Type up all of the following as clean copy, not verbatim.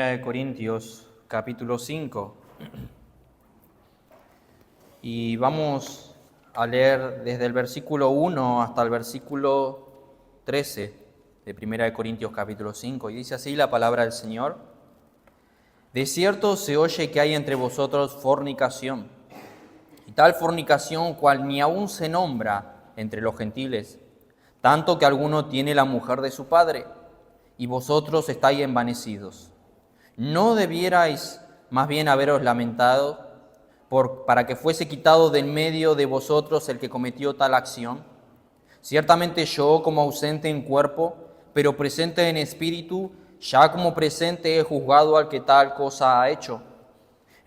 Primera de Corintios, capítulo 5. Y vamos a leer desde el versículo 1 hasta el versículo 13 de Primera de Corintios, capítulo 5. Y dice así la palabra del Señor: De cierto se oye que hay entre vosotros fornicación, y tal fornicación cual ni aun se nombra entre los gentiles, tanto que alguno tiene la mujer de su padre, y vosotros estáis envanecidos. ¿No debierais más bien haberos lamentado para que fuese quitado de en medio de vosotros el que cometió tal acción? Ciertamente yo, como ausente en cuerpo, pero presente en espíritu, ya como presente he juzgado al que tal cosa ha hecho.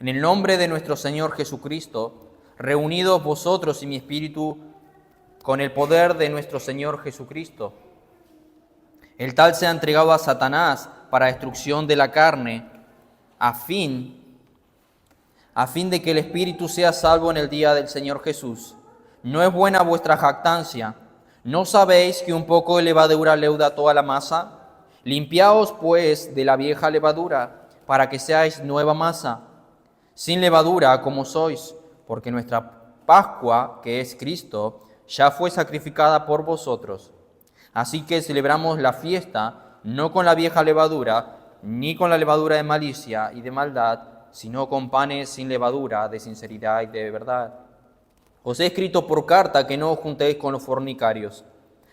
En el nombre de nuestro Señor Jesucristo, reunidos vosotros y mi espíritu con el poder de nuestro Señor Jesucristo, el tal se ha entregado a Satanás para destrucción de la carne, a fin de que el espíritu sea salvo en el día del Señor Jesús. ¿No es buena vuestra jactancia? ¿No sabéis que un poco de levadura leuda toda la masa? Limpiaos pues de la vieja levadura, para que seáis nueva masa, sin levadura como sois, porque nuestra Pascua, que es Cristo, ya fue sacrificada por vosotros. Así que celebramos la fiesta, no con la vieja levadura, ni con la levadura de malicia y de maldad, sino con panes sin levadura, de sinceridad y de verdad. Os he escrito por carta que no os juntéis con los fornicarios,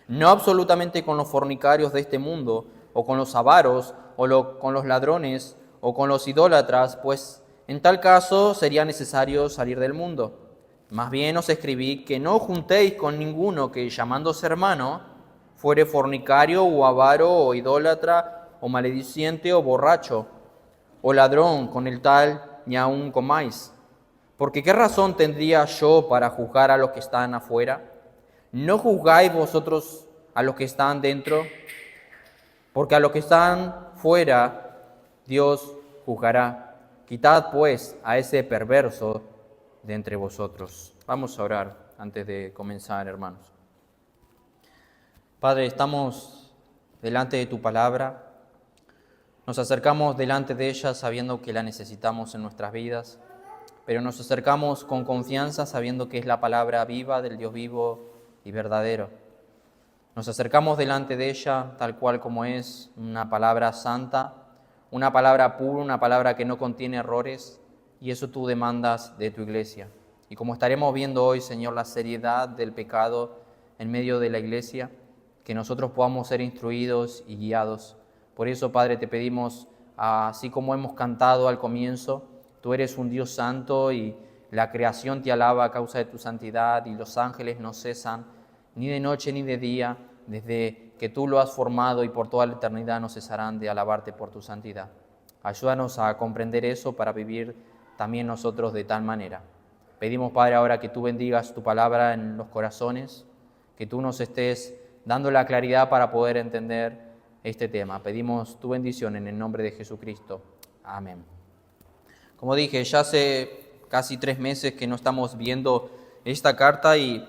no absolutamente con los fornicarios de este mundo, o con los avaros, con los ladrones, o con los idólatras, pues en tal caso sería necesario salir del mundo. Más bien os escribí que no os juntéis con ninguno que, llamándose hermano, fuere fornicario, o avaro, o idólatra, o malediciente, o borracho, o ladrón, con el tal ni aun comáis. Porque ¿qué razón tendría yo para juzgar a los que están afuera? ¿No juzgáis vosotros a los que están dentro? Porque a los que están fuera Dios juzgará. Quitad pues a ese perverso de entre vosotros. Vamos a orar antes de comenzar, hermanos. Padre, estamos delante de tu palabra. Nos acercamos delante de ella sabiendo que la necesitamos en nuestras vidas, pero nos acercamos con confianza sabiendo que es la palabra viva del Dios vivo y verdadero. Nos acercamos delante de ella tal cual como es, una palabra santa, una palabra pura, una palabra que no contiene errores, y eso tú demandas de tu iglesia. Y como estaremos viendo hoy, Señor, la seriedad del pecado en medio de la iglesia, que nosotros podamos ser instruidos y guiados. Por eso, Padre, te pedimos, así como hemos cantado al comienzo, tú eres un Dios santo y la creación te alaba a causa de tu santidad, y los ángeles no cesan ni de noche ni de día, desde que tú lo has formado, y por toda la eternidad no cesarán de alabarte por tu santidad. Ayúdanos a comprender eso para vivir también nosotros de tal manera. Pedimos, Padre, ahora que tú bendigas tu palabra en los corazones, que tú nos estés dando la claridad para poder entender este tema. Pedimos tu bendición en el nombre de Jesucristo. Amén. Como dije, ya hace casi 3 meses que no estamos viendo esta carta y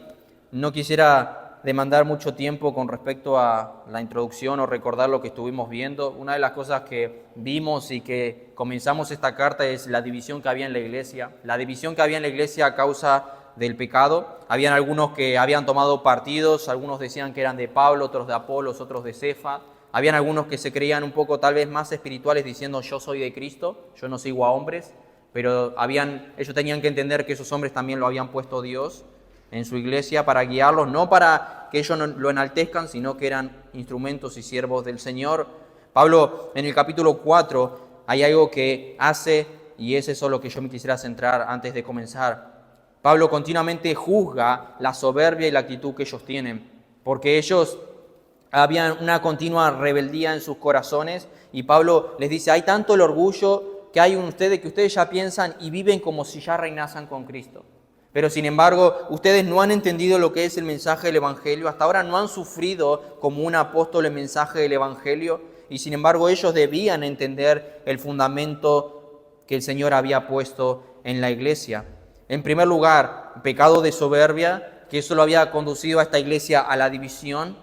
no quisiera demandar mucho tiempo con respecto a la introducción o recordar lo que estuvimos viendo. Una de las cosas que vimos y que comenzamos esta carta es la división que había en la iglesia. La división que había en la iglesia a causa del pecado. Habían algunos que habían tomado partidos, algunos decían que eran de Pablo, otros de Apolos, otros de Cefa. Habían algunos que se creían un poco tal vez más espirituales diciendo yo soy de Cristo, yo no sigo a hombres, pero ellos tenían que entender que esos hombres también lo habían puesto Dios en su iglesia para guiarlos, no para que ellos lo enaltezcan, sino que eran instrumentos y siervos del Señor. Pablo en el capítulo 4 hay algo que hace, y es eso lo que yo me quisiera centrar antes de comenzar. Pablo continuamente juzga la soberbia y la actitud que ellos tienen, porque ellos habían una continua rebeldía en sus corazones, y Pablo les dice, hay tanto el orgullo que hay en ustedes que ustedes ya piensan y viven como si ya reinasen con Cristo. Pero sin embargo, ustedes no han entendido lo que es el mensaje del Evangelio, hasta ahora no han sufrido como un apóstol el mensaje del Evangelio, y sin embargo ellos debían entender el fundamento que el Señor había puesto en la iglesia. En primer lugar, pecado de soberbia, que eso lo había conducido a esta iglesia a la división.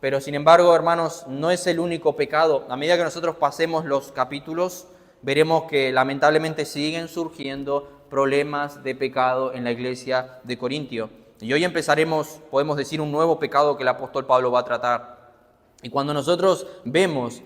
Pero sin embargo, hermanos, no es el único pecado. A medida que nosotros pasemos los capítulos, veremos que lamentablemente siguen surgiendo problemas de pecado en la iglesia de Corintio. Y hoy empezaremos, podemos decir, un nuevo pecado que el apóstol Pablo va a tratar. Y cuando nosotros vemos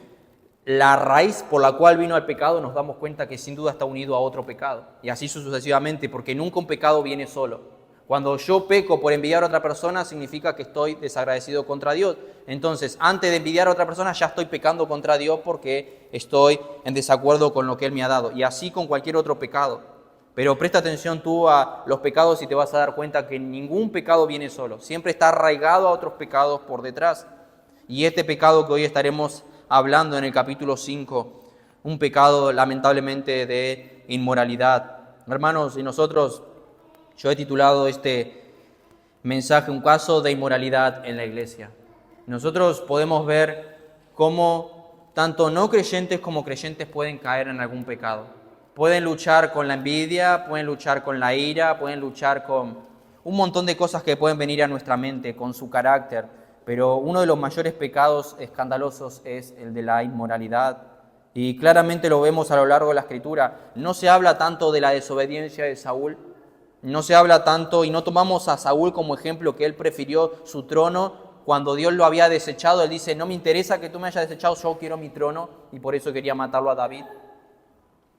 la raíz por la cual vino el pecado, nos damos cuenta que sin duda está unido a otro pecado. Y así sucesivamente, porque nunca un pecado viene solo. Cuando yo peco por envidiar a otra persona, significa que estoy desagradecido contra Dios. Entonces, antes de envidiar a otra persona, ya estoy pecando contra Dios porque estoy en desacuerdo con lo que Él me ha dado. Y así con cualquier otro pecado. Pero presta atención tú a los pecados y te vas a dar cuenta que ningún pecado viene solo. Siempre está arraigado a otros pecados por detrás. Y este pecado que hoy estaremos hablando en el capítulo 5, un pecado lamentablemente de inmoralidad. Hermanos, y nosotros... Yo he titulado este mensaje un caso de inmoralidad en la iglesia. Nosotros podemos ver cómo tanto no creyentes como creyentes pueden caer en algún pecado. Pueden luchar con la envidia, pueden luchar con la ira, pueden luchar con un montón de cosas que pueden venir a nuestra mente, con su carácter. Pero uno de los mayores pecados escandalosos es el de la inmoralidad. Y claramente lo vemos a lo largo de la Escritura. No se habla tanto de la desobediencia de Saúl. No se habla tanto y no tomamos a Saúl como ejemplo que él prefirió su trono cuando Dios lo había desechado. Él dice, no me interesa que tú me hayas desechado, yo quiero mi trono, y por eso quería matarlo a David,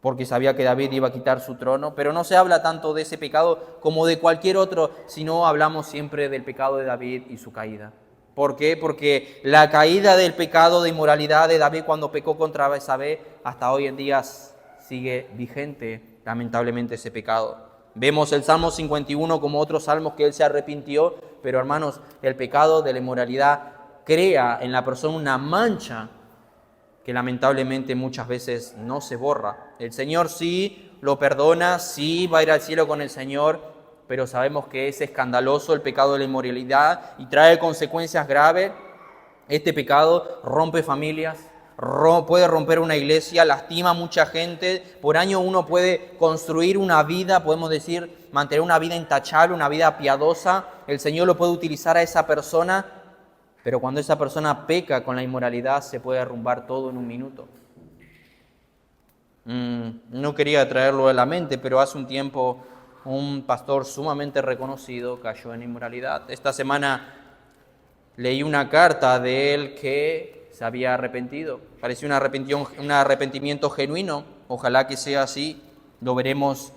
porque sabía que David iba a quitar su trono. Pero no se habla tanto de ese pecado como de cualquier otro, sino hablamos siempre del pecado de David y su caída. ¿Por qué? Porque la caída del pecado de inmoralidad de David cuando pecó contra Betsabé, hasta hoy en día sigue vigente, lamentablemente, ese pecado. Vemos el Salmo 51 como otros salmos que él se arrepintió, pero hermanos, el pecado de la inmoralidad crea en la persona una mancha que lamentablemente muchas veces no se borra. El Señor sí lo perdona, sí va a ir al cielo con el Señor, pero sabemos que es escandaloso el pecado de la inmoralidad y trae consecuencias graves. Este pecado rompe familias, puede romper una iglesia, lastima a mucha gente. Por año uno puede construir una vida, podemos decir, mantener una vida intachable, una vida piadosa. El Señor lo puede utilizar a esa persona, pero cuando esa persona peca con la inmoralidad se puede derrumbar todo en un minuto. No quería traerlo a la mente, pero hace un tiempo un pastor sumamente reconocido cayó en inmoralidad. Esta semana leí una carta de él que se había arrepentido. Parecía un arrepentimiento genuino. Ojalá que sea así. Lo veremos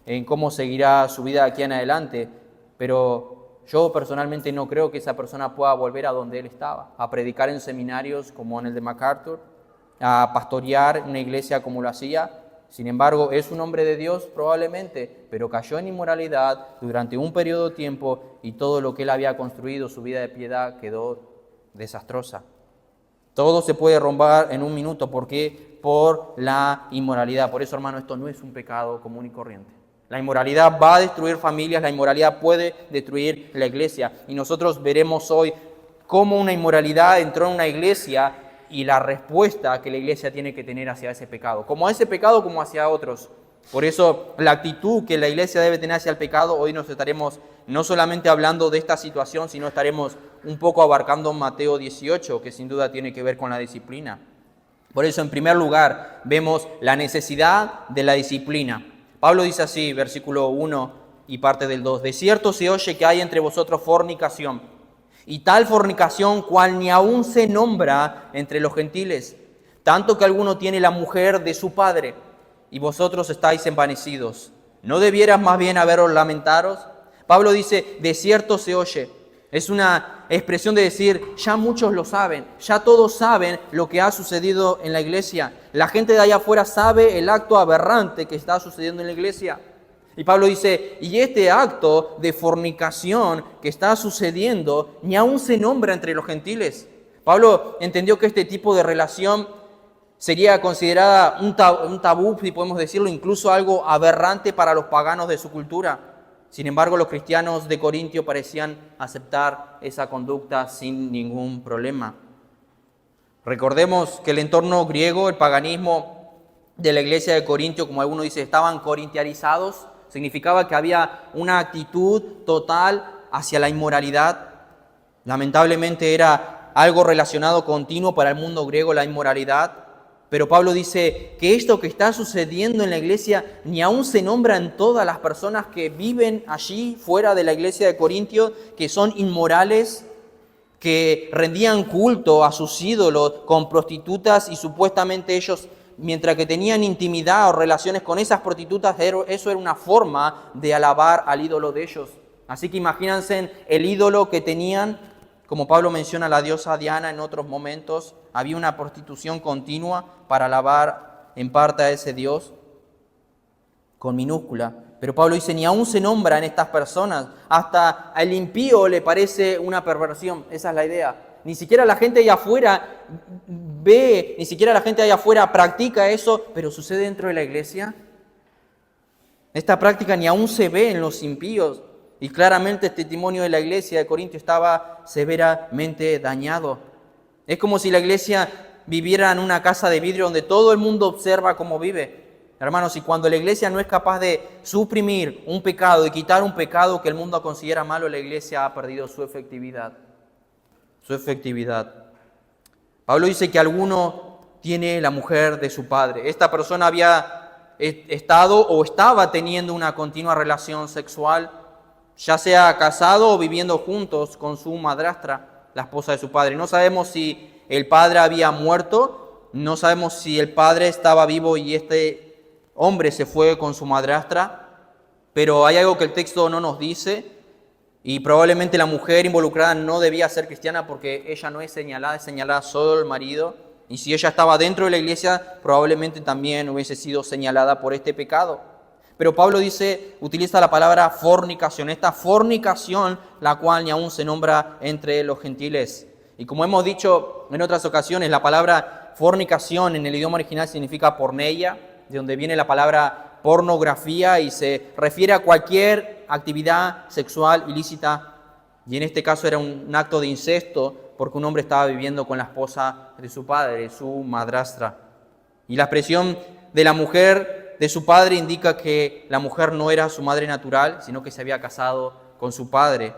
en cómo seguirá su vida aquí en adelante. Pero yo personalmente no creo que esa persona pueda volver a donde él estaba, a predicar en seminarios como en el de MacArthur, a pastorear una iglesia como lo hacía. Sin embargo, es un hombre de Dios probablemente, pero cayó en inmoralidad durante un periodo de tiempo y todo lo que él había construido, su vida de piedad, quedó desastrosa. Todo se puede romper en un minuto. ¿Por qué? Por la inmoralidad. Por eso, hermano, esto no es un pecado común y corriente. La inmoralidad va a destruir familias, la inmoralidad puede destruir la iglesia. Y nosotros veremos hoy cómo una inmoralidad entró en una iglesia y la respuesta que la iglesia tiene que tener hacia ese pecado. Como a ese pecado, como hacia otros. Por eso, la actitud que la iglesia debe tener hacia el pecado, hoy nos estaremos no solamente hablando de esta situación, sino estaremos un poco abarcando Mateo 18, que sin duda tiene que ver con la disciplina. Por eso, en primer lugar, vemos la necesidad de la disciplina. Pablo dice así, versículo 1 y parte del 2, de cierto se oye que hay entre vosotros fornicación, y tal fornicación cual ni aún se nombra entre los gentiles, tanto que alguno tiene la mujer de su padre, y vosotros estáis envanecidos. ¿No debieras más bien haberos lamentaros? Pablo dice, de cierto se oye. Es una expresión de decir, ya muchos lo saben, ya todos saben lo que ha sucedido en la iglesia. La gente de allá afuera sabe el acto aberrante que está sucediendo en la iglesia. Y Pablo dice, y este acto de fornicación que está sucediendo, ni aún se nombra entre los gentiles. Pablo entendió que este tipo de relación sería considerada un tabú, si podemos decirlo, incluso algo aberrante para los paganos de su cultura. Sin embargo, los cristianos de Corintio parecían aceptar esa conducta sin ningún problema. Recordemos que el entorno griego, el paganismo de la iglesia de Corintio, como algunos dicen, estaban corintianizados, significaba que había una actitud total hacia la inmoralidad. Lamentablemente era algo relacionado continuo para el mundo griego, la inmoralidad. Pero Pablo dice que esto que está sucediendo en la iglesia ni aún se nombra en todas las personas que viven allí fuera de la iglesia de Corintios, que son inmorales, que rendían culto a sus ídolos con prostitutas y supuestamente ellos, mientras que tenían intimidad o relaciones con esas prostitutas, eso era una forma de alabar al ídolo de ellos. Así que imagínense el ídolo que tenían, como Pablo menciona la diosa Diana en otros momentos, había una prostitución continua para alabar en parte a ese Dios con minúscula. Pero Pablo dice, ni aún se nombran estas personas, hasta al impío le parece una perversión, esa es la idea. Ni siquiera la gente allá afuera ve, ni siquiera la gente allá afuera practica eso, pero sucede dentro de la iglesia. Esta práctica ni aún se ve en los impíos. Y claramente el testimonio de la iglesia de Corinto estaba severamente dañado. Es como si la iglesia viviera en una casa de vidrio donde todo el mundo observa cómo vive. Hermanos, y cuando la iglesia no es capaz de suprimir un pecado y quitar un pecado que el mundo considera malo, la iglesia ha perdido su efectividad. Su efectividad. Pablo dice que alguno tiene la mujer de su padre. Esta persona había estado o estaba teniendo una continua relación sexual, ya sea casado o viviendo juntos con su madrastra, la esposa de su padre. No sabemos si el padre había muerto, no sabemos si el padre estaba vivo y este hombre se fue con su madrastra, pero hay algo que el texto no nos dice y probablemente la mujer involucrada no debía ser cristiana porque ella no es señalada solo el marido, y si ella estaba dentro de la iglesia probablemente también hubiese sido señalada por este pecado. Pero Pablo utiliza la palabra fornicación, esta fornicación la cual ni aún se nombra entre los gentiles. Y como hemos dicho en otras ocasiones, la palabra fornicación en el idioma original significa porneia, de donde viene la palabra pornografía y se refiere a cualquier actividad sexual ilícita. Y en este caso era un acto de incesto porque un hombre estaba viviendo con la esposa de su padre, su madrastra. Y la expresión de la mujer de su padre indica que la mujer no era su madre natural, sino que se había casado con su padre.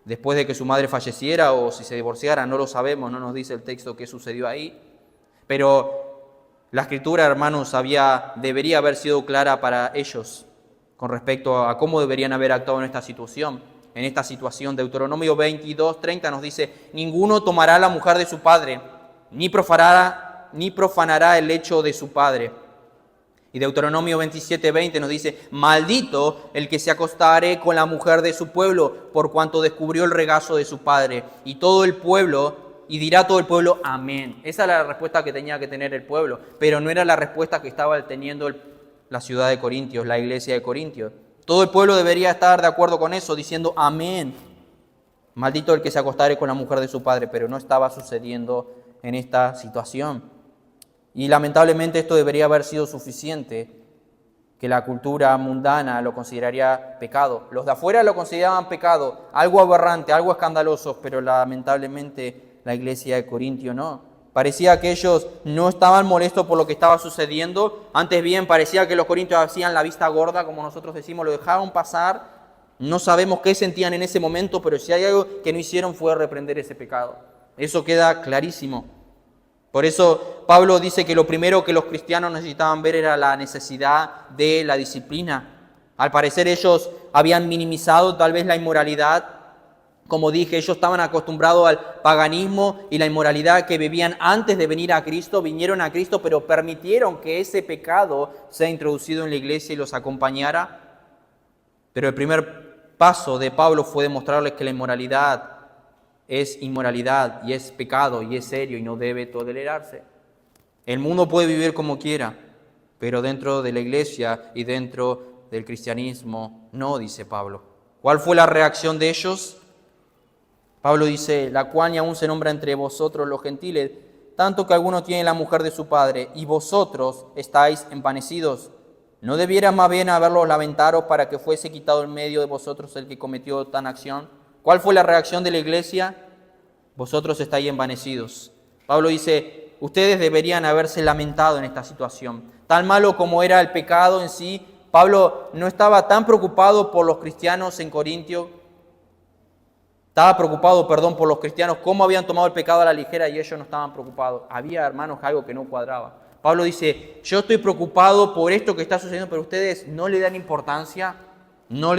Después de que su madre falleciera o si se divorciara, no lo sabemos, no nos dice el texto qué sucedió ahí. Pero la Escritura, hermanos, debería haber sido clara para ellos con respecto a cómo deberían haber actuado en esta situación. En esta situación, Deuteronomio 22:30 nos dice, ninguno tomará la mujer de su padre, ni profanará el lecho de su padre. Y Deuteronomio 27:20 nos dice, maldito el que se acostare con la mujer de su pueblo, por cuanto descubrió el regazo de su padre. Y dirá todo el pueblo, amén. Esa es la respuesta que tenía que tener el pueblo, pero no era la respuesta que estaba teniendo la ciudad de Corintios, la iglesia de Corintios. Todo el pueblo debería estar de acuerdo con eso, diciendo, amén. Maldito el que se acostare con la mujer de su padre, pero no estaba sucediendo en esta situación. Y lamentablemente esto debería haber sido suficiente, que la cultura mundana lo consideraría pecado. Los de afuera lo consideraban pecado, algo aberrante, algo escandaloso, pero lamentablemente la iglesia de Corintio no. Parecía que ellos no estaban molestos por lo que estaba sucediendo, antes bien parecía que los corintios hacían la vista gorda, como nosotros decimos, lo dejaron pasar. No sabemos qué sentían en ese momento, pero si hay algo que no hicieron fue reprender ese pecado. Eso queda clarísimo. Por eso Pablo dice que lo primero que los cristianos necesitaban ver era la necesidad de la disciplina. Al parecer ellos habían minimizado tal vez la inmoralidad. Como dije, ellos estaban acostumbrados al paganismo y la inmoralidad que vivían antes de venir a Cristo. Vinieron a Cristo, pero permitieron que ese pecado sea introducido en la iglesia y los acompañara. Pero el primer paso de Pablo fue demostrarles que la inmoralidad es inmoralidad y es pecado y es serio y no debe tolerarse. El mundo puede vivir como quiera, pero dentro de la iglesia y dentro del cristianismo no, dice Pablo. ¿Cuál fue la reacción de ellos? Pablo dice, la cual ni aún se nombra entre vosotros los gentiles, tanto que alguno tiene la mujer de su padre y vosotros estáis envanecidos. ¿No debiera más bien haberlos lamentaros para que fuese quitado en medio de vosotros el que cometió tan acción? ¿Cuál fue la reacción de la iglesia? Vosotros estáis envanecidos. Pablo dice, ustedes deberían haberse lamentado en esta situación. Tan malo como era el pecado en sí, Pablo no estaba tan preocupado por los cristianos en Corintio. Estaba preocupado, por los cristianos, cómo habían tomado el pecado a la ligera y ellos no estaban preocupados. Había, hermanos, algo que no cuadraba. Pablo dice, yo estoy preocupado por esto que está sucediendo, pero ustedes no le dan importancia, no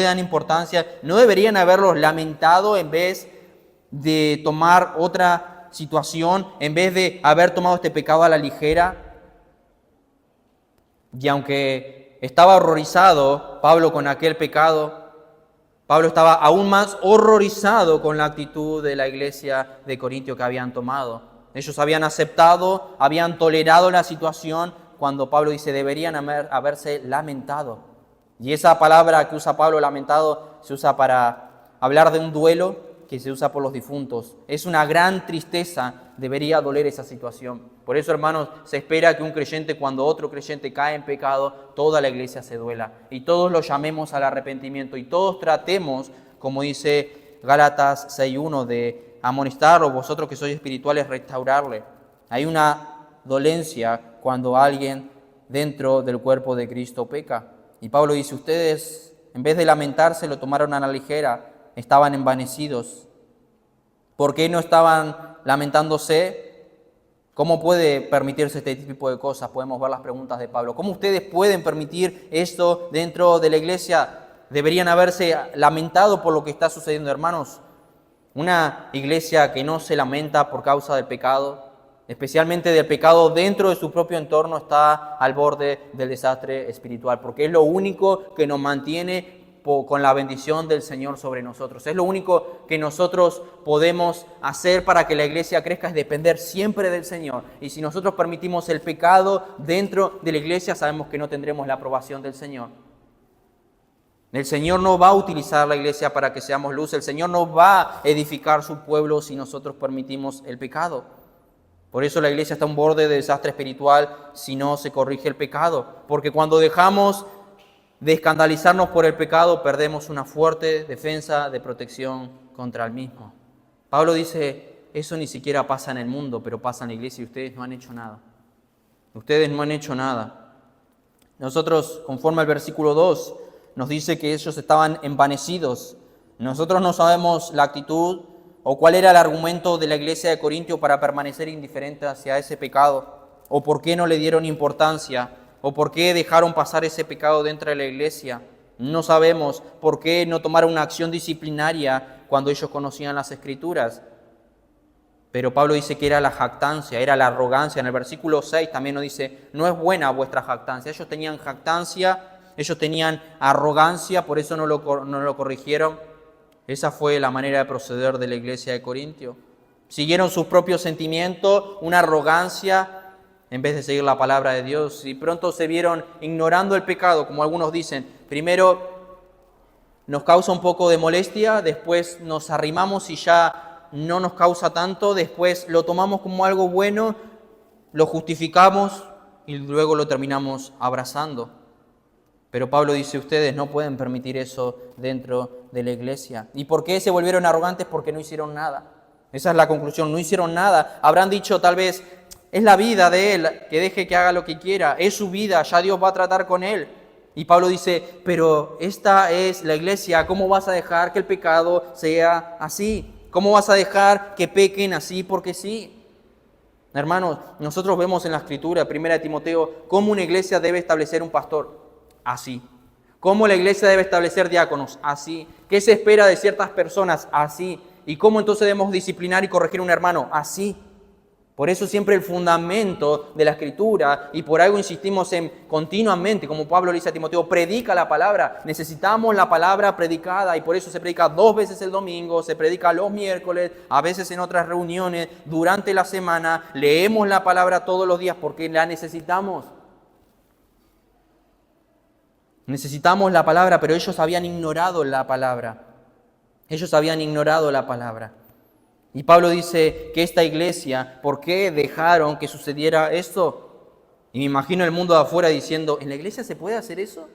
deberían haberlos lamentado en vez de tomar otra situación, en vez de haber tomado este pecado a la ligera. Y aunque estaba horrorizado Pablo con aquel pecado, Pablo estaba aún más horrorizado con la actitud de la iglesia de Corintio que habían tomado. Ellos habían aceptado, habían tolerado la situación, cuando Pablo dice deberían haberse lamentado. Y esa palabra que usa Pablo, lamentado, se usa para hablar de un duelo que se usa por los difuntos. Es una gran tristeza, debería doler esa situación. Por eso, hermanos, se espera que un creyente, cuando otro creyente cae en pecado, toda la iglesia se duela. Y todos lo llamemos al arrepentimiento. Y todos tratemos, como dice Gálatas 6:1, de amonestarlo, vosotros que sois espirituales, restaurarle. Hay una dolencia cuando alguien dentro del cuerpo de Cristo peca. Y Pablo dice, ustedes, en vez de lamentarse, lo tomaron a la ligera, estaban envanecidos. ¿Por qué no estaban lamentándose? ¿Cómo puede permitirse este tipo de cosas? Podemos ver las preguntas de Pablo. ¿Cómo ustedes pueden permitir esto dentro de la iglesia? Deberían haberse lamentado por lo que está sucediendo, hermanos. Una iglesia que no se lamenta por causa del pecado, especialmente del pecado dentro de su propio entorno, está al borde del desastre espiritual, porque es lo único que nos mantiene con la bendición del Señor sobre nosotros. Es lo único que nosotros podemos hacer para que la iglesia crezca, es depender siempre del Señor. Y si nosotros permitimos el pecado dentro de la iglesia, sabemos que no tendremos la aprobación del Señor. El Señor no va a utilizar la iglesia para que seamos luz. El Señor no va a edificar su pueblo si nosotros permitimos el pecado. Por eso la iglesia está a un borde de desastre espiritual si no se corrige el pecado. Porque cuando dejamos de escandalizarnos por el pecado, perdemos una fuerte defensa de protección contra el mismo. Pablo dice, eso ni siquiera pasa en el mundo, pero pasa en la iglesia y ustedes no han hecho nada. Ustedes no han hecho nada. Nosotros, conforme al versículo 2, nos dice que ellos estaban envanecidos. Nosotros no sabemos la actitud o cuál era el argumento de la iglesia de Corintio para permanecer indiferente hacia ese pecado, o por qué no le dieron importancia, o por qué dejaron pasar ese pecado dentro de la iglesia. No sabemos por qué no tomaron una acción disciplinaria cuando ellos conocían las Escrituras. Pero Pablo dice que era la jactancia, era la arrogancia. En el versículo 6 también nos dice, no es buena vuestra jactancia. Ellos tenían jactancia, ellos tenían arrogancia, por eso no lo corrigieron. Esa fue la manera de proceder de la iglesia de Corintio. Siguieron sus propios sentimientos, una arrogancia, en vez de seguir la palabra de Dios. Y pronto se vieron ignorando el pecado, como algunos dicen. Primero nos causa un poco de molestia, después nos arrimamos y ya no nos causa tanto, después lo tomamos como algo bueno, lo justificamos y luego lo terminamos abrazando. Pero Pablo dice, ustedes no pueden permitir eso dentro de la iglesia. ¿Y por qué se volvieron arrogantes? Porque no hicieron nada. Esa es la conclusión, no hicieron nada. Habrán dicho tal vez, es la vida de él, que deje que haga lo que quiera, es su vida, ya Dios va a tratar con él. Y Pablo dice, pero esta es la iglesia, ¿cómo vas a dejar que el pecado sea así? ¿Cómo vas a dejar que pequen así porque sí? Hermanos, nosotros vemos en la Escritura, 1 Timoteo, cómo una iglesia debe establecer un pastor. Así. ¿Cómo la iglesia debe establecer diáconos? Así. ¿Qué se espera de ciertas personas? Así. ¿Y cómo entonces debemos disciplinar y corregir a un hermano? Así. Por eso siempre el fundamento de la Escritura, y por algo insistimos en continuamente, como Pablo le dice a Timoteo, predica la palabra. Necesitamos la palabra predicada y por eso se predica 2 veces el domingo, se predica los miércoles, a veces en otras reuniones, durante la semana. Leemos la palabra todos los días porque la necesitamos. Necesitamos la palabra, pero ellos habían ignorado la palabra. Ellos habían ignorado la palabra. Y Pablo dice que esta iglesia, ¿por qué dejaron que sucediera esto? Y me imagino el mundo de afuera diciendo, ¿en la iglesia se puede hacer eso?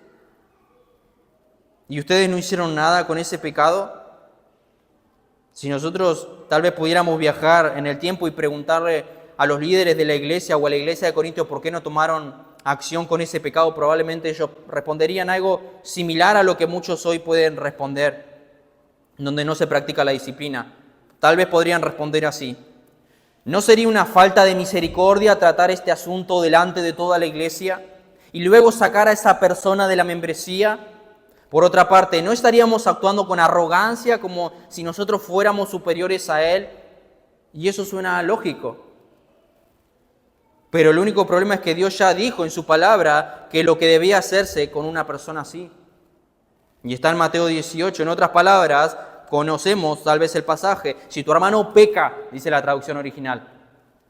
¿Y ustedes no hicieron nada con ese pecado? Si nosotros tal vez pudiéramos viajar en el tiempo y preguntarle a los líderes de la iglesia o a la iglesia de Corintios por qué no tomaron acción con ese pecado, probablemente ellos responderían algo similar a lo que muchos hoy pueden responder. donde no se practica la disciplina. Tal vez podrían responder así: ¿no sería una falta de misericordia tratar este asunto delante de toda la iglesia y luego sacar a esa persona de la membresía? Por otra parte, ¿no estaríamos actuando con arrogancia como si nosotros fuéramos superiores a él? Y eso suena lógico. Pero el único problema es que Dios ya dijo en su palabra que lo que debía hacerse con una persona así. Y está en Mateo 18. En otras palabras, conocemos tal vez el pasaje: si tu hermano peca, dice la traducción original.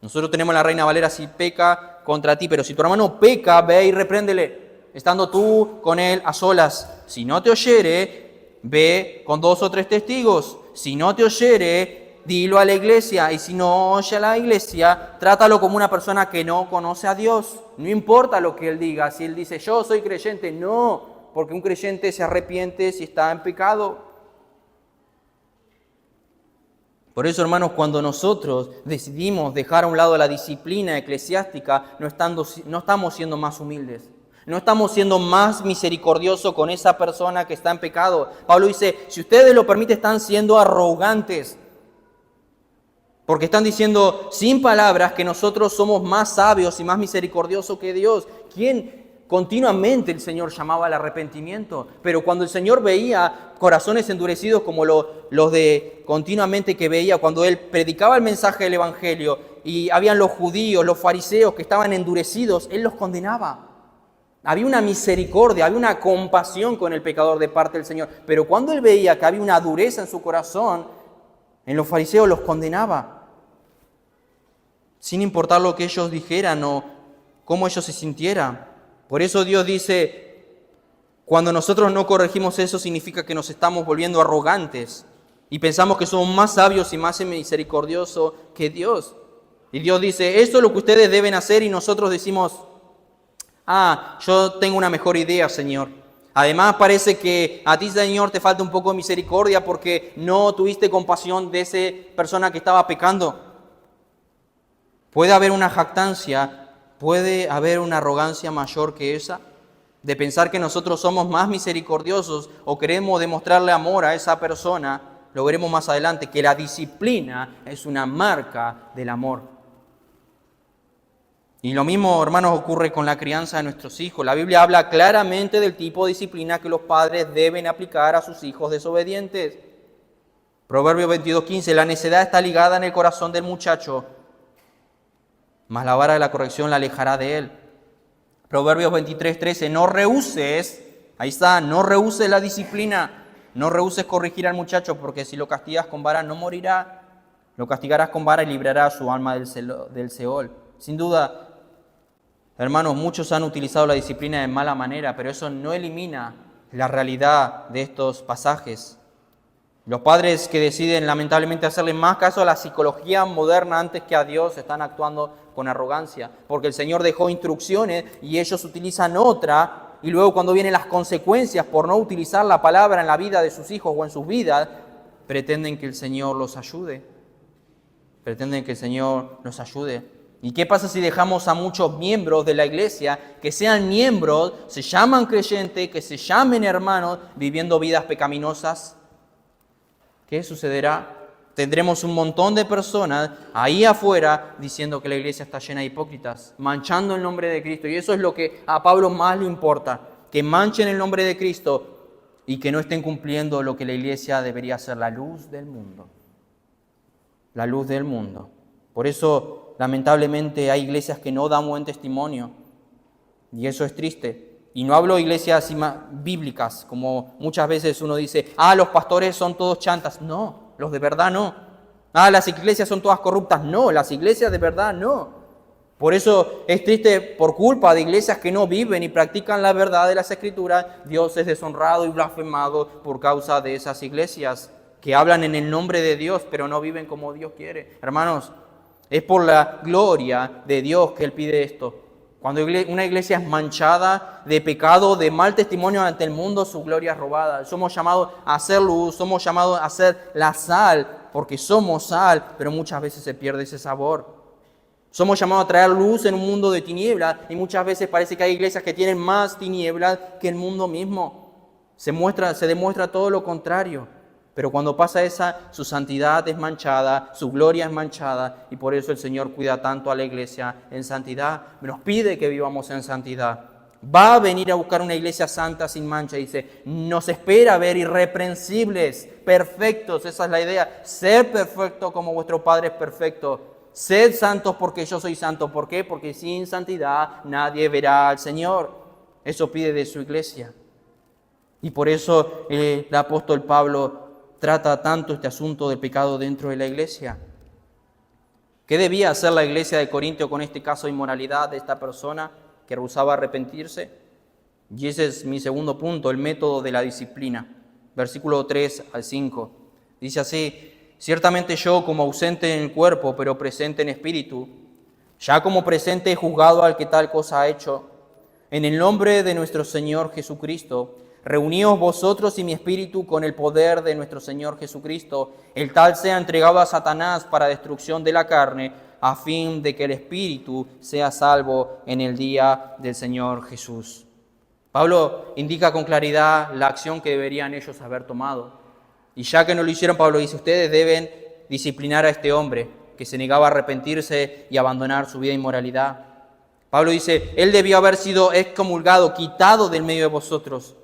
Nosotros tenemos la Reina Valera: si peca contra ti, pero si tu hermano peca, ve y repréndele, estando tú con él a solas. Si no te oyere, ve con 2 o 3 testigos. Si no te oyere, dilo a la iglesia. Y si no oye a la iglesia, trátalo como una persona que no conoce a Dios. No importa lo que él diga. Si él dice, yo soy creyente, no, porque un creyente se arrepiente si está en pecado. Por eso, hermanos, cuando nosotros decidimos dejar a un lado la disciplina eclesiástica, no estamos siendo más humildes. No estamos siendo más misericordiosos con esa persona que está en pecado. Pablo dice, si ustedes lo permiten, están siendo arrogantes. Porque están diciendo sin palabras que nosotros somos más sabios y más misericordiosos que Dios. ¿Quién? Continuamente el Señor llamaba al arrepentimiento, pero cuando el Señor veía corazones endurecidos como los de continuamente que veía, cuando Él predicaba el mensaje del Evangelio y habían los judíos, los fariseos que estaban endurecidos, Él los condenaba. Había una misericordia, había una compasión con el pecador de parte del Señor, pero cuando Él veía que había una dureza en su corazón, en los fariseos los condenaba, sin importar lo que ellos dijeran o cómo ellos se sintieran. Por eso Dios dice, cuando nosotros no corregimos eso, significa que nos estamos volviendo arrogantes y pensamos que somos más sabios y más misericordiosos que Dios. Y Dios dice, esto es lo que ustedes deben hacer, y nosotros decimos, yo tengo una mejor idea, Señor. Además parece que a ti, Señor, te falta un poco de misericordia porque no tuviste compasión de esa persona que estaba pecando. Puede haber una jactancia. ¿Puede haber una arrogancia mayor que esa? De pensar que nosotros somos más misericordiosos o queremos demostrarle amor a esa persona. Lo veremos más adelante, que la disciplina es una marca del amor. Y lo mismo, hermanos, ocurre con la crianza de nuestros hijos. La Biblia habla claramente del tipo de disciplina que los padres deben aplicar a sus hijos desobedientes. Proverbios 22:15, la necedad está ligada en el corazón del muchacho, mas la vara de la corrección la alejará de él. Proverbios 23:13, no rehuses, ahí está, no rehuses la disciplina, no rehuses corregir al muchacho, porque si lo castigas con vara no morirá, lo castigarás con vara y librará su alma del Seol. Sin duda, hermanos, muchos han utilizado la disciplina de mala manera, pero eso no elimina la realidad de estos pasajes. Los padres que deciden lamentablemente hacerle más caso a la psicología moderna antes que a Dios están actuando con arrogancia, porque el Señor dejó instrucciones y ellos utilizan otra, y luego cuando vienen las consecuencias por no utilizar la palabra en la vida de sus hijos o en sus vidas, pretenden que el Señor los ayude. Pretenden que el Señor los ayude. ¿Y qué pasa si dejamos a muchos miembros de la iglesia que sean miembros, se llaman creyentes, que se llamen hermanos, viviendo vidas pecaminosas? ¿Qué sucederá? Tendremos un montón de personas ahí afuera diciendo que la iglesia está llena de hipócritas, manchando el nombre de Cristo. Y eso es lo que a Pablo más le importa, que manchen el nombre de Cristo y que no estén cumpliendo lo que la iglesia debería ser, la luz del mundo. La luz del mundo. Por eso, lamentablemente, hay iglesias que no dan buen testimonio. Y eso es triste. Y no hablo de iglesias bíblicas, como muchas veces uno dice, los pastores son todos chantas. No, los de verdad no. Las iglesias son todas corruptas. No, las iglesias de verdad no. Por eso es triste, por culpa de iglesias que no viven y practican la verdad de las Escrituras, Dios es deshonrado y blasfemado por causa de esas iglesias que hablan en el nombre de Dios, pero no viven como Dios quiere. Hermanos, es por la gloria de Dios que Él pide esto. Cuando una iglesia es manchada de pecado, de mal testimonio ante el mundo, su gloria es robada. Somos llamados a hacer luz, somos llamados a hacer la sal, porque somos sal, pero muchas veces se pierde ese sabor. Somos llamados a traer luz en un mundo de tinieblas, y muchas veces parece que hay iglesias que tienen más tinieblas que el mundo mismo. Se demuestra todo lo contrario. Pero cuando pasa esa, su santidad es manchada, su gloria es manchada, y por eso el Señor cuida tanto a la iglesia en santidad. Nos pide que vivamos en santidad. Va a venir a buscar una iglesia santa sin mancha, dice. Nos espera ver irreprensibles, perfectos, esa es la idea. Ser perfecto como vuestro Padre es perfecto. Sed santos porque yo soy santo. ¿Por qué? Porque sin santidad nadie verá al Señor. Eso pide de su iglesia. Y por eso el apóstol Pablo trata tanto este asunto del pecado dentro de la iglesia. ¿Qué debía hacer la iglesia de Corintio con este caso de inmoralidad de esta persona que rehusaba arrepentirse? Y ese es mi segundo punto, el método de la disciplina. Versículo 3 al 5. Dice así: ciertamente yo, como ausente en el cuerpo, pero presente en espíritu, ya como presente he juzgado al que tal cosa ha hecho. En el nombre de nuestro Señor Jesucristo, reuníos vosotros y mi espíritu con el poder de nuestro Señor Jesucristo, el tal sea entregado a Satanás para destrucción de la carne, a fin de que el espíritu sea salvo en el día del Señor Jesús. Pablo indica con claridad la acción que deberían ellos haber tomado. Y ya que no lo hicieron, Pablo dice: ustedes deben disciplinar a este hombre que se negaba a arrepentirse y abandonar su vida de inmoralidad. Pablo dice: él debió haber sido excomulgado, quitado del medio de vosotros.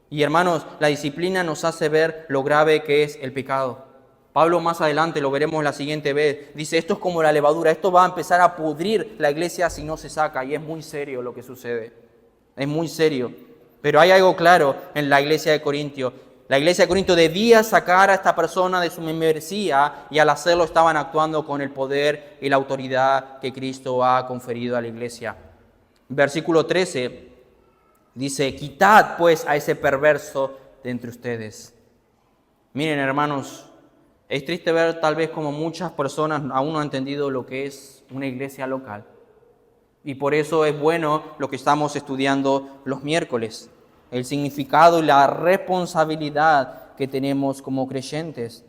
Y hermanos, la disciplina nos hace ver lo grave que es el pecado. Pablo más adelante, lo veremos la siguiente vez, dice: esto es como la levadura, esto va a empezar a pudrir la iglesia si no se saca. Y es muy serio lo que sucede, es muy serio. Pero hay algo claro en la iglesia de Corintio. La iglesia de Corinto debía sacar a esta persona de su membresía, y al hacerlo estaban actuando con el poder y la autoridad que Cristo ha conferido a la iglesia. Versículo 13 dice: quitad pues a ese perverso de entre ustedes. Miren, hermanos, es triste ver tal vez como muchas personas aún no han entendido lo que es una iglesia local. Y por eso es bueno lo que estamos estudiando los miércoles, el significado y la responsabilidad que tenemos como creyentes.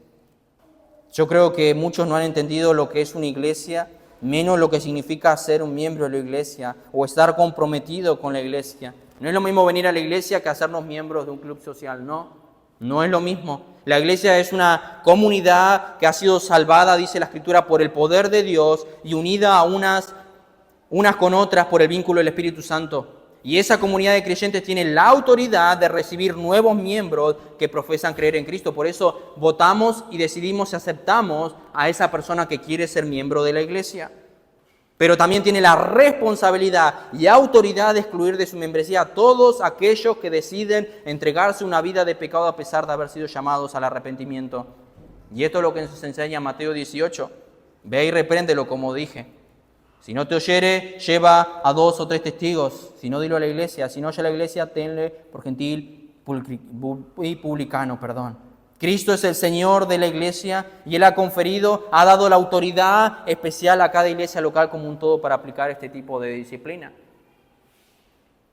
Yo creo que muchos no han entendido lo que es una iglesia, menos lo que significa ser un miembro de la iglesia o estar comprometido con la iglesia. No es lo mismo venir a la iglesia que hacernos miembros de un club social, no es lo mismo. La iglesia es una comunidad que ha sido salvada, dice la Escritura, por el poder de Dios y unida a unas con otras por el vínculo del Espíritu Santo. Y esa comunidad de creyentes tiene la autoridad de recibir nuevos miembros que profesan creer en Cristo. Por eso votamos y decidimos si aceptamos a esa persona que quiere ser miembro de la iglesia. Pero también tiene la responsabilidad y autoridad de excluir de su membresía a todos aquellos que deciden entregarse una vida de pecado a pesar de haber sido llamados al arrepentimiento. Y esto es lo que nos enseña Mateo 18. Ve y repréndelo, como dije. Si no te oyere, lleva a 2 o 3 testigos. Si no, dilo a la iglesia. Si no oye a la iglesia, tenle por gentil y publicano. Cristo es el Señor de la iglesia y Él ha dado la autoridad especial a cada iglesia local como un todo para aplicar este tipo de disciplina.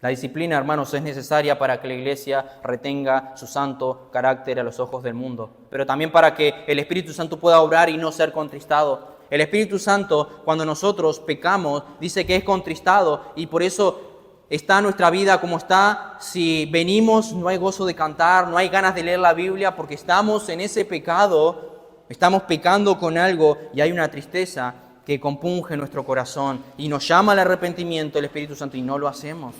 La disciplina, hermanos, es necesaria para que la iglesia retenga su santo carácter a los ojos del mundo, pero también para que el Espíritu Santo pueda obrar y no ser contristado. El Espíritu Santo, cuando nosotros pecamos, dice que es contristado, y por eso está nuestra vida como está. Si venimos, no hay gozo de cantar, no hay ganas de leer la Biblia, porque estamos en ese pecado, estamos pecando con algo y hay una tristeza que compunge nuestro corazón y nos llama al arrepentimiento el Espíritu Santo y no lo hacemos.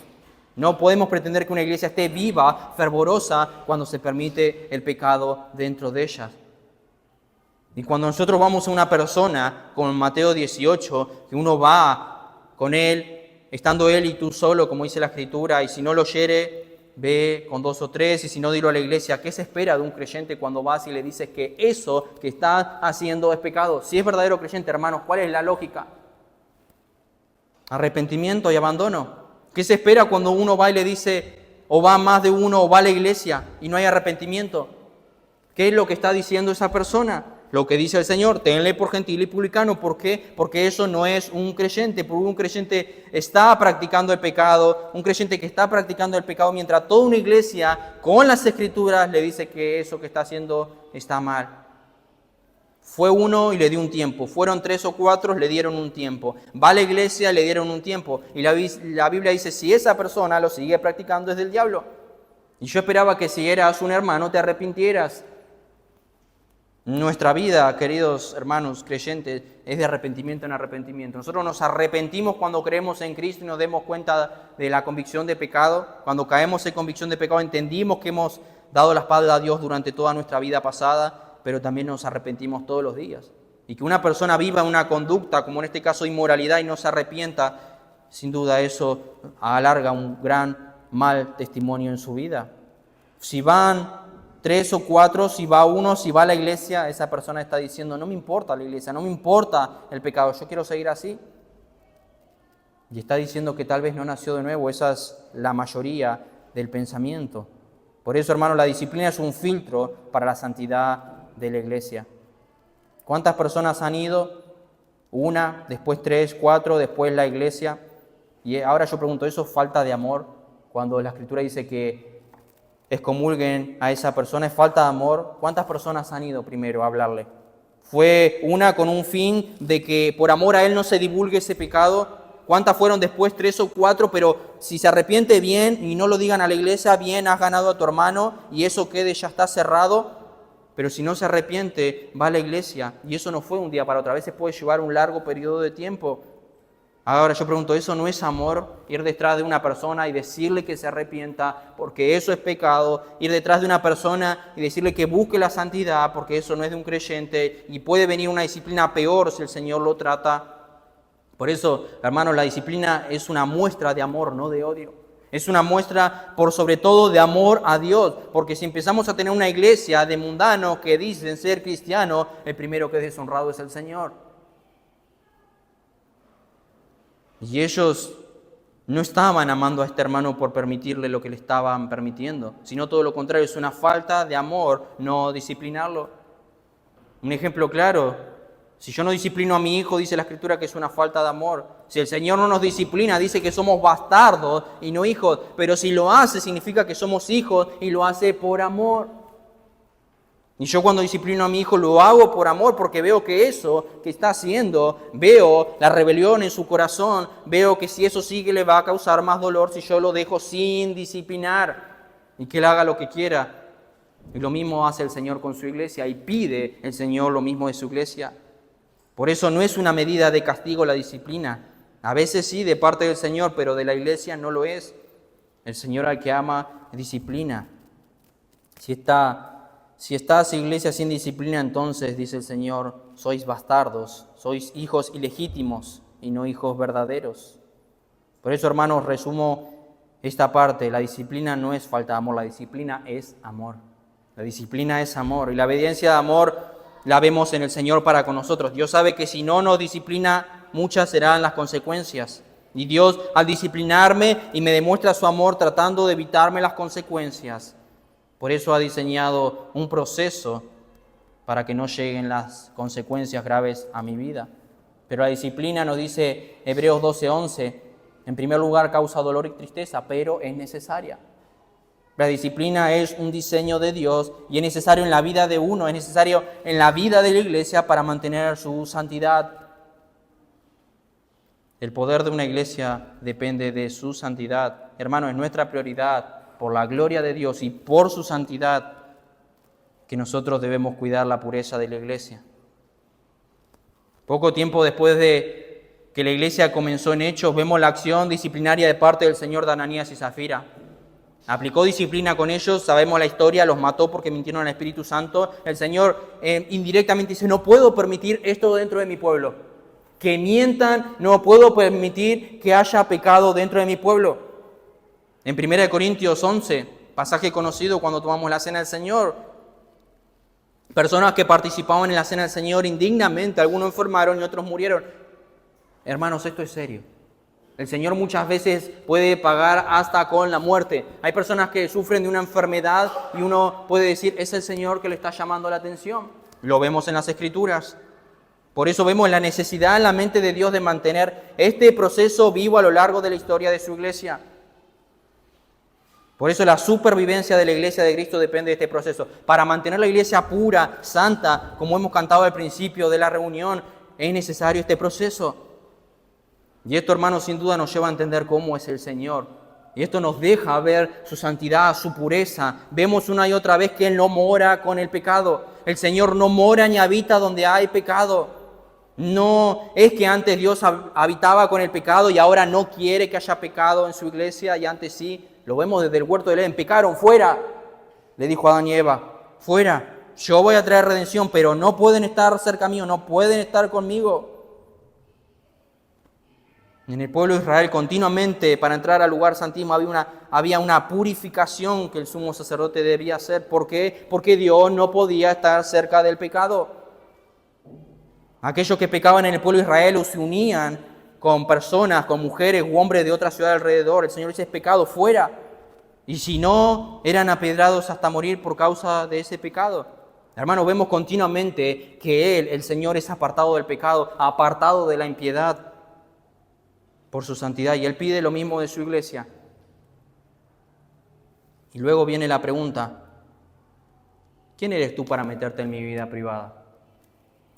No podemos pretender que una iglesia esté viva, fervorosa, cuando se permite el pecado dentro de ella. Y cuando nosotros vamos a una persona, con Mateo 18, que uno va con él, estando él y tú solo, como dice la Escritura, y si no lo oyere, ve con 2 o 3, y si no, dilo a la iglesia. ¿Qué se espera de un creyente cuando vas y le dices que eso que está haciendo es pecado? Si es verdadero creyente, hermanos, ¿cuál es la lógica? Arrepentimiento y abandono. ¿Qué se espera cuando uno va y le dice, o va más de uno, o va a la iglesia y no hay arrepentimiento? ¿Qué es lo que está diciendo esa persona? Lo que dice el Señor: tenle por gentil y publicano. ¿Por qué? Porque eso no es un creyente. Porque un creyente está practicando el pecado. Un creyente que está practicando el pecado mientras toda una iglesia con las Escrituras le dice que eso que está haciendo está mal. Fue uno y le dio un tiempo. Fueron 3 o 4, le dieron un tiempo. Va a la iglesia, le dieron un tiempo. Y la Biblia dice: si esa persona lo sigue practicando, es del diablo. Y yo esperaba que si eras un hermano te arrepintieras. Nuestra vida, queridos hermanos creyentes, es de arrepentimiento en arrepentimiento. Nosotros nos arrepentimos cuando creemos en Cristo y nos demos cuenta de la convicción de pecado. Cuando caemos en convicción de pecado, entendimos que hemos dado la espalda a Dios durante toda nuestra vida pasada, pero también nos arrepentimos todos los días. Y que una persona viva una conducta, como en este caso inmoralidad, y no se arrepienta, sin duda eso alarga un gran mal testimonio en su vida. Si van 3 o 4, si va uno, si va a la iglesia, esa persona está diciendo, no me importa la iglesia, no me importa el pecado, yo quiero seguir así. Y está diciendo que tal vez no nació de nuevo, esa es la mayoría del pensamiento. Por eso, hermano, la disciplina es un filtro para la santidad de la iglesia. ¿Cuántas personas han ido? 1, después 3, 4, después la iglesia. Y ahora yo pregunto, ¿eso es falta de amor? Cuando la Escritura dice que excomulguen a esa persona, ¿es falta de amor? ¿Cuántas personas han ido primero a hablarle? ¿Fue una con un fin de que por amor a él no se divulgue ese pecado? ¿Cuántas fueron después? 3 o 4, pero si se arrepiente bien y no lo digan a la iglesia, bien, has ganado a tu hermano y eso quede, ya está cerrado. Pero si no se arrepiente, va a la iglesia y eso no fue un día para otra, a veces puede llevar un largo periodo de tiempo. Ahora yo pregunto, ¿eso no es amor? Ir detrás de una persona y decirle que se arrepienta porque eso es pecado. Ir detrás de una persona y decirle que busque la santidad porque eso no es de un creyente y puede venir una disciplina peor si el Señor lo trata. Por eso, hermanos, la disciplina es una muestra de amor, no de odio. Es una muestra, por sobre todo, de amor a Dios. Porque si empezamos a tener una iglesia de mundanos que dicen ser cristianos, el primero que es deshonrado es el Señor. Y ellos no estaban amando a este hermano por permitirle lo que le estaban permitiendo, sino todo lo contrario, es una falta de amor no disciplinarlo. Un ejemplo claro, si yo no disciplino a mi hijo, dice la Escritura que es una falta de amor. Si el Señor no nos disciplina, dice que somos bastardos y no hijos, pero si lo hace, significa que somos hijos y lo hace por amor. Y yo cuando disciplino a mi hijo lo hago por amor porque veo que eso que está haciendo, veo la rebelión en su corazón, veo que si eso sigue le va a causar más dolor si yo lo dejo sin disciplinar y que él haga lo que quiera. Y lo mismo hace el Señor con su iglesia y pide el Señor lo mismo de su iglesia. Por eso no es una medida de castigo la disciplina. A veces sí de parte del Señor, pero de la iglesia no lo es. El Señor al que ama disciplina. Si estás, iglesia, sin disciplina, entonces, dice el Señor, sois bastardos, sois hijos ilegítimos y no hijos verdaderos. Por eso, hermanos, resumo esta parte. La disciplina no es falta de amor, la disciplina es amor. La disciplina es amor y la obediencia de amor la vemos en el Señor para con nosotros. Dios sabe que si no nos disciplina, muchas serán las consecuencias. Y Dios, al disciplinarme y me demuestra su amor tratando de evitarme las consecuencias, por eso ha diseñado un proceso para que no lleguen las consecuencias graves a mi vida. Pero la disciplina, nos dice Hebreos 12:11, en primer lugar causa dolor y tristeza, pero es necesaria. La disciplina es un diseño de Dios y es necesario en la vida de uno, es necesario en la vida de la iglesia para mantener su santidad. El poder de una iglesia depende de su santidad. Hermano, es nuestra prioridad, por la gloria de Dios y por su santidad, que nosotros debemos cuidar la pureza de la iglesia. Poco tiempo después de que la iglesia comenzó en Hechos, vemos la acción disciplinaria de parte del Señor de Ananías y Zafira. Aplicó disciplina con ellos, sabemos la historia, los mató porque mintieron al Espíritu Santo. El Señor indirectamente dice, no puedo permitir esto dentro de mi pueblo. Que mientan, no puedo permitir que haya pecado dentro de mi pueblo. En 1 Corintios 11, pasaje conocido cuando tomamos la cena del Señor, personas que participaban en la cena del Señor indignamente, algunos enfermaron y otros murieron. Hermanos, esto es serio. El Señor muchas veces puede pagar hasta con la muerte. Hay personas que sufren de una enfermedad y uno puede decir, es el Señor que le está llamando la atención. Lo vemos en las Escrituras. Por eso vemos la necesidad en la mente de Dios de mantener este proceso vivo a lo largo de la historia de su iglesia. Por eso la supervivencia de la iglesia de Cristo depende de este proceso. Para mantener la iglesia pura, santa, como hemos cantado al principio de la reunión, es necesario este proceso. Y esto, hermanos, sin duda nos lleva a entender cómo es el Señor. Y esto nos deja ver su santidad, su pureza. Vemos una y otra vez que Él no mora con el pecado. El Señor no mora ni habita donde hay pecado. No es que antes Dios habitaba con el pecado y ahora no quiere que haya pecado en su iglesia y antes sí. Lo vemos desde el huerto del Edén. Pecaron, fuera. Le dijo a Adán y Eva, fuera. Yo voy a traer redención, pero no pueden estar cerca mío, no pueden estar conmigo. En el pueblo de Israel continuamente para entrar al lugar santísimo había una purificación que el sumo sacerdote debía hacer. ¿Por qué? Porque Dios no podía estar cerca del pecado. Aquellos que pecaban en el pueblo de Israel o se unían con personas, con mujeres u hombres de otra ciudad alrededor. El Señor dice, es pecado, fuera. Y si no, eran apedrados hasta morir por causa de ese pecado. Hermanos, vemos continuamente que el Señor, es apartado del pecado, apartado de la impiedad por su santidad. Y Él pide lo mismo de su iglesia. Y luego viene la pregunta, ¿quién eres tú para meterte en mi vida privada?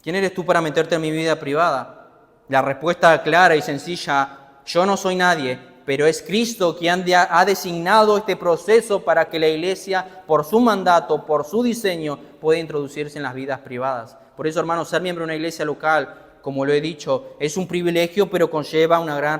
¿Quién eres tú para meterte en mi vida privada? La respuesta clara y sencilla, yo no soy nadie, pero es Cristo quien ha designado este proceso para que la iglesia, por su mandato, por su diseño, pueda introducirse en las vidas privadas. Por eso, hermanos, ser miembro de una iglesia local, como lo he dicho, es un privilegio, pero conlleva una gran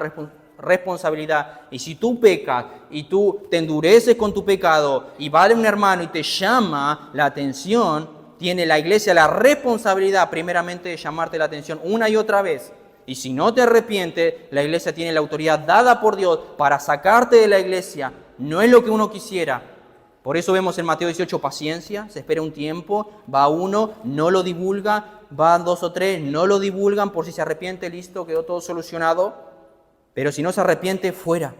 responsabilidad. Y si tú pecas y tú te endureces con tu pecado y va un hermano y te llama la atención, tiene la iglesia la responsabilidad primeramente de llamarte la atención una y otra vez. Y si no te arrepientes, la iglesia tiene la autoridad dada por Dios para sacarte de la iglesia. No es lo que uno quisiera. Por eso vemos en Mateo 18 paciencia, se espera un tiempo, va uno, no lo divulga, van 2 o 3, no lo divulgan, por si se arrepiente, listo, quedó todo solucionado. Pero si no se arrepiente, fuera.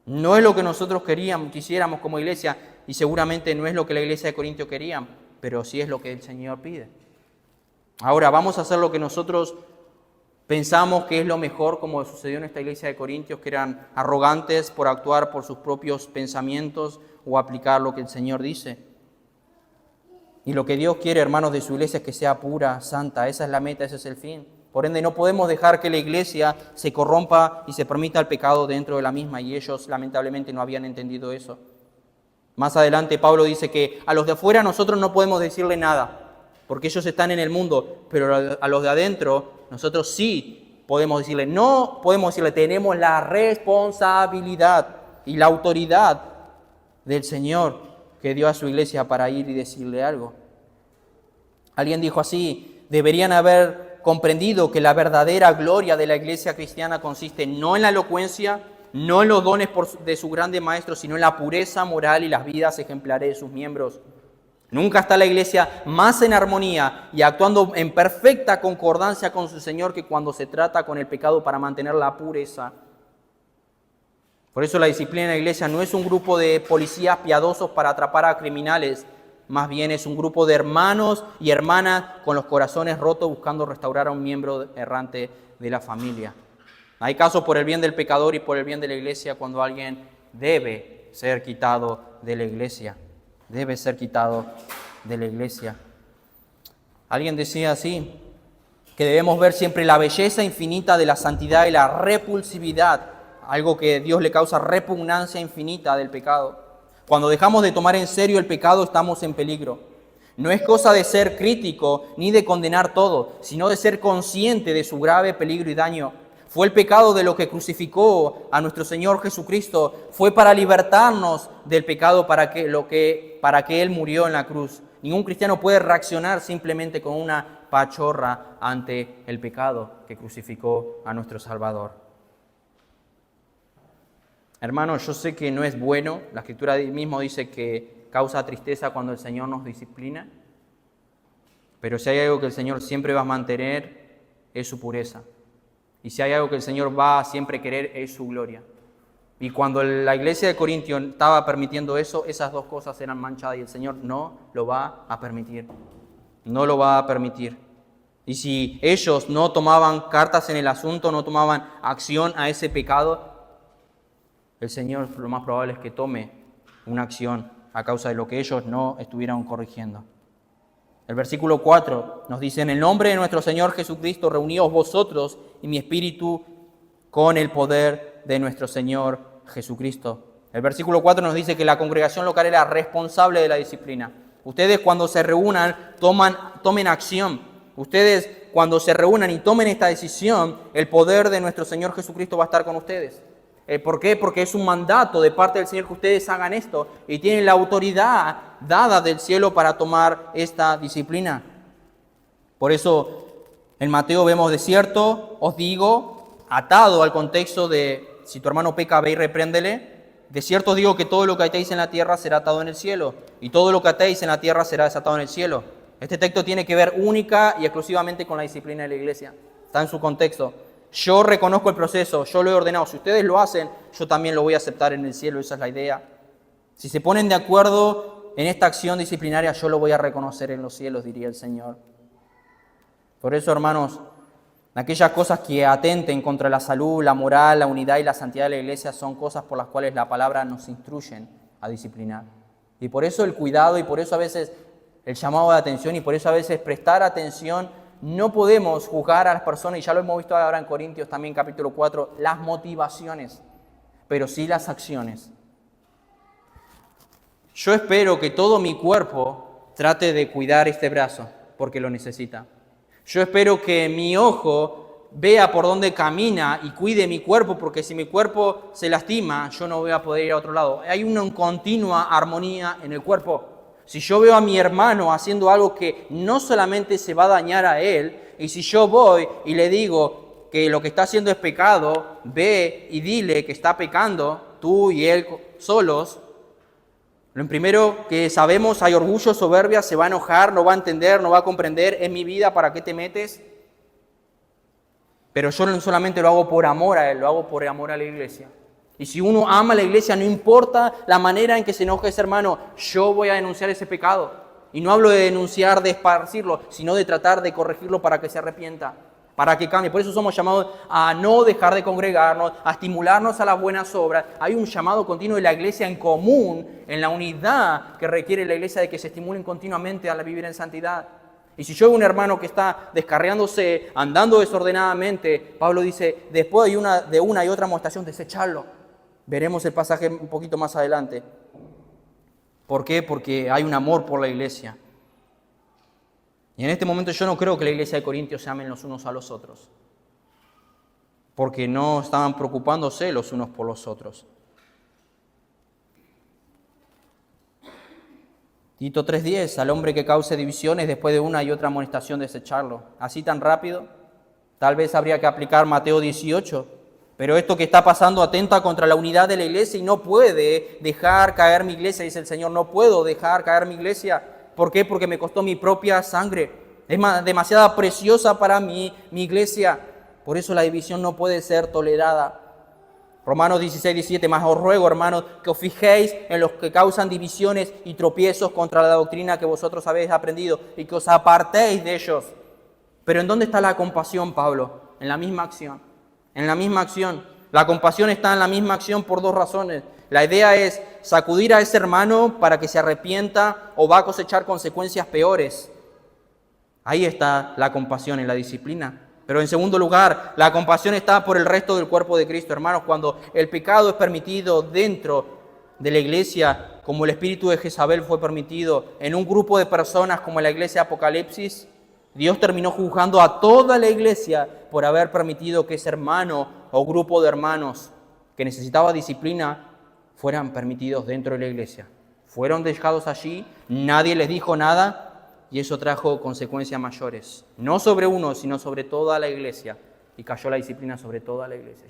No es lo que nosotros quisiéramos como iglesia, y seguramente no es lo que la iglesia de Corintios quería, pero sí es lo que el Señor pide. Ahora vamos a hacer lo que nosotros pensamos que es lo mejor, como sucedió en esta iglesia de Corintios, que eran arrogantes por actuar por sus propios pensamientos o aplicar lo que el Señor dice. Y lo que Dios quiere, hermanos, de su iglesia es que sea pura, santa. Esa es la meta, ese es el fin. Por ende, no podemos dejar que la iglesia se corrompa y se permita el pecado dentro de la misma. Y ellos, lamentablemente, no habían entendido eso. Más adelante, Pablo dice que a los de afuera nosotros no podemos decirle nada, porque ellos están en el mundo, pero a los de adentro nosotros sí podemos decirle. No podemos decirle, tenemos la responsabilidad y la autoridad del Señor que dio a su iglesia para ir y decirle algo. Alguien dijo así, deberían haber comprendido que la verdadera gloria de la iglesia cristiana consiste no en la elocuencia, no en los dones de su grande maestro, sino en la pureza moral y las vidas ejemplares de sus miembros. Nunca está la iglesia más en armonía y actuando en perfecta concordancia con su Señor que cuando se trata con el pecado para mantener la pureza. Por eso la disciplina en la iglesia no es un grupo de policías piadosos para atrapar a criminales, más bien es un grupo de hermanos y hermanas con los corazones rotos buscando restaurar a un miembro errante de la familia. Hay casos por el bien del pecador y por el bien de la iglesia cuando alguien debe ser quitado de la iglesia. Debe ser quitado de la iglesia. Alguien decía así, que debemos ver siempre la belleza infinita de la santidad y la repulsividad, algo que a Dios le causa repugnancia infinita del pecado. Cuando dejamos de tomar en serio el pecado, estamos en peligro. No es cosa de ser crítico ni de condenar todo, sino de ser consciente de su grave peligro y daño. Fue el pecado de lo que crucificó a nuestro Señor Jesucristo. Fue para libertarnos del pecado para que Él murió en la cruz. Ningún cristiano puede reaccionar simplemente con una pachorra ante el pecado que crucificó a nuestro Salvador. Hermanos, yo sé que no es bueno. La Escritura mismo dice que causa tristeza cuando el Señor nos disciplina. Pero si hay algo que el Señor siempre va a mantener, es su pureza. Y si hay algo que el Señor va a siempre querer, es su gloria. Y cuando la iglesia de Corintios estaba permitiendo eso, esas dos cosas eran manchadas y el Señor no lo va a permitir. No lo va a permitir. Y si ellos no tomaban cartas en el asunto, no tomaban acción a ese pecado, el Señor lo más probable es que tome una acción a causa de lo que ellos no estuvieran corrigiendo. El versículo 4 nos dice, en el nombre de nuestro Señor Jesucristo, reuníos vosotros y mi espíritu con el poder de nuestro Señor Jesucristo. El versículo 4 nos dice que la congregación local era responsable de la disciplina. Ustedes cuando se reúnan, tomen acción. Ustedes cuando se reúnan y tomen esta decisión, el poder de nuestro Señor Jesucristo va a estar con ustedes. ¿Por qué? Porque es un mandato de parte del Señor que ustedes hagan esto y tienen la autoridad dada del cielo para tomar esta disciplina. Por eso en Mateo vemos: de cierto os digo, atado al contexto de si tu hermano peca, ve y repréndele. De cierto os digo que todo lo que atéis en la tierra será atado en el cielo, y todo lo que atéis en la tierra será desatado en el cielo. Este texto tiene que ver única y exclusivamente con la disciplina de la iglesia. Está en su contexto. Yo reconozco el proceso, yo lo he ordenado. Si ustedes lo hacen, yo también lo voy a aceptar en el cielo, esa es la idea. Si se ponen de acuerdo en esta acción disciplinaria, yo lo voy a reconocer en los cielos, diría el Señor. Por eso, hermanos, aquellas cosas que atenten contra la salud, la moral, la unidad y la santidad de la iglesia son cosas por las cuales la palabra nos instruye a disciplinar. Y por eso el cuidado, y por eso a veces el llamado de atención, y por eso a veces prestar atención. No podemos juzgar a las personas, y ya lo hemos visto ahora en Corintios también capítulo 4, las motivaciones, pero sí las acciones. Yo espero que todo mi cuerpo trate de cuidar este brazo, porque lo necesita. Yo espero que mi ojo vea por dónde camina y cuide mi cuerpo, porque si mi cuerpo se lastima, yo no voy a poder ir a otro lado. Hay una continua armonía en el cuerpo. Si yo veo a mi hermano haciendo algo que no solamente se va a dañar a él, y si yo voy y le digo que lo que está haciendo es pecado, ve y dile que está pecando, tú y él solos, lo primero que sabemos, hay orgullo, soberbia, se va a enojar, no va a entender, no va a comprender, es mi vida, ¿para qué te metes? Pero yo no solamente lo hago por amor a él, lo hago por amor a la iglesia. Y si uno ama a la iglesia, no importa la manera en que se enoje ese hermano, yo voy a denunciar ese pecado. Y no hablo de denunciar, de esparcirlo, sino de tratar de corregirlo para que se arrepienta, para que cambie. Por eso somos llamados a no dejar de congregarnos, a estimularnos a las buenas obras. Hay un llamado continuo de la iglesia en común, en la unidad que requiere la iglesia, de que se estimulen continuamente a vivir en santidad. Y si yo veo un hermano que está descarriándose, andando desordenadamente, Pablo dice, después de una y otra amonestación, desecharlo. Veremos el pasaje un poquito más adelante. ¿Por qué? Porque hay un amor por la iglesia. Y en este momento yo no creo que la iglesia de Corintios se amen los unos a los otros, porque no estaban preocupándose los unos por los otros. Tito 3:10, al hombre que cause divisiones después de una y otra amonestación, desecharlo. Así tan rápido, tal vez habría que aplicar Mateo 18. Pero esto que está pasando atenta contra la unidad de la iglesia y no puede dejar caer mi iglesia, dice el Señor, no puedo dejar caer mi iglesia. ¿Por qué? Porque me costó mi propia sangre. Es demasiado preciosa para mí, mi iglesia. Por eso la división no puede ser tolerada. Romanos 16:17, más os ruego, hermanos, que os fijéis en los que causan divisiones y tropiezos contra la doctrina que vosotros habéis aprendido y que os apartéis de ellos. Pero ¿en dónde está la compasión, Pablo? En la misma acción. En la misma acción. La compasión está en la misma acción por dos razones. La idea es sacudir a ese hermano para que se arrepienta o va a cosechar consecuencias peores. Ahí está la compasión en la disciplina. Pero en segundo lugar, la compasión está por el resto del cuerpo de Cristo. Hermanos, cuando el pecado es permitido dentro de la iglesia, como el espíritu de Jezabel fue permitido en un grupo de personas como en la iglesia de Apocalipsis, Dios terminó juzgando a toda la iglesia por haber permitido que ese hermano o grupo de hermanos que necesitaba disciplina fueran permitidos dentro de la iglesia. Fueron dejados allí, nadie les dijo nada y eso trajo consecuencias mayores. No sobre uno, sino sobre toda la iglesia. Y cayó la disciplina sobre toda la iglesia.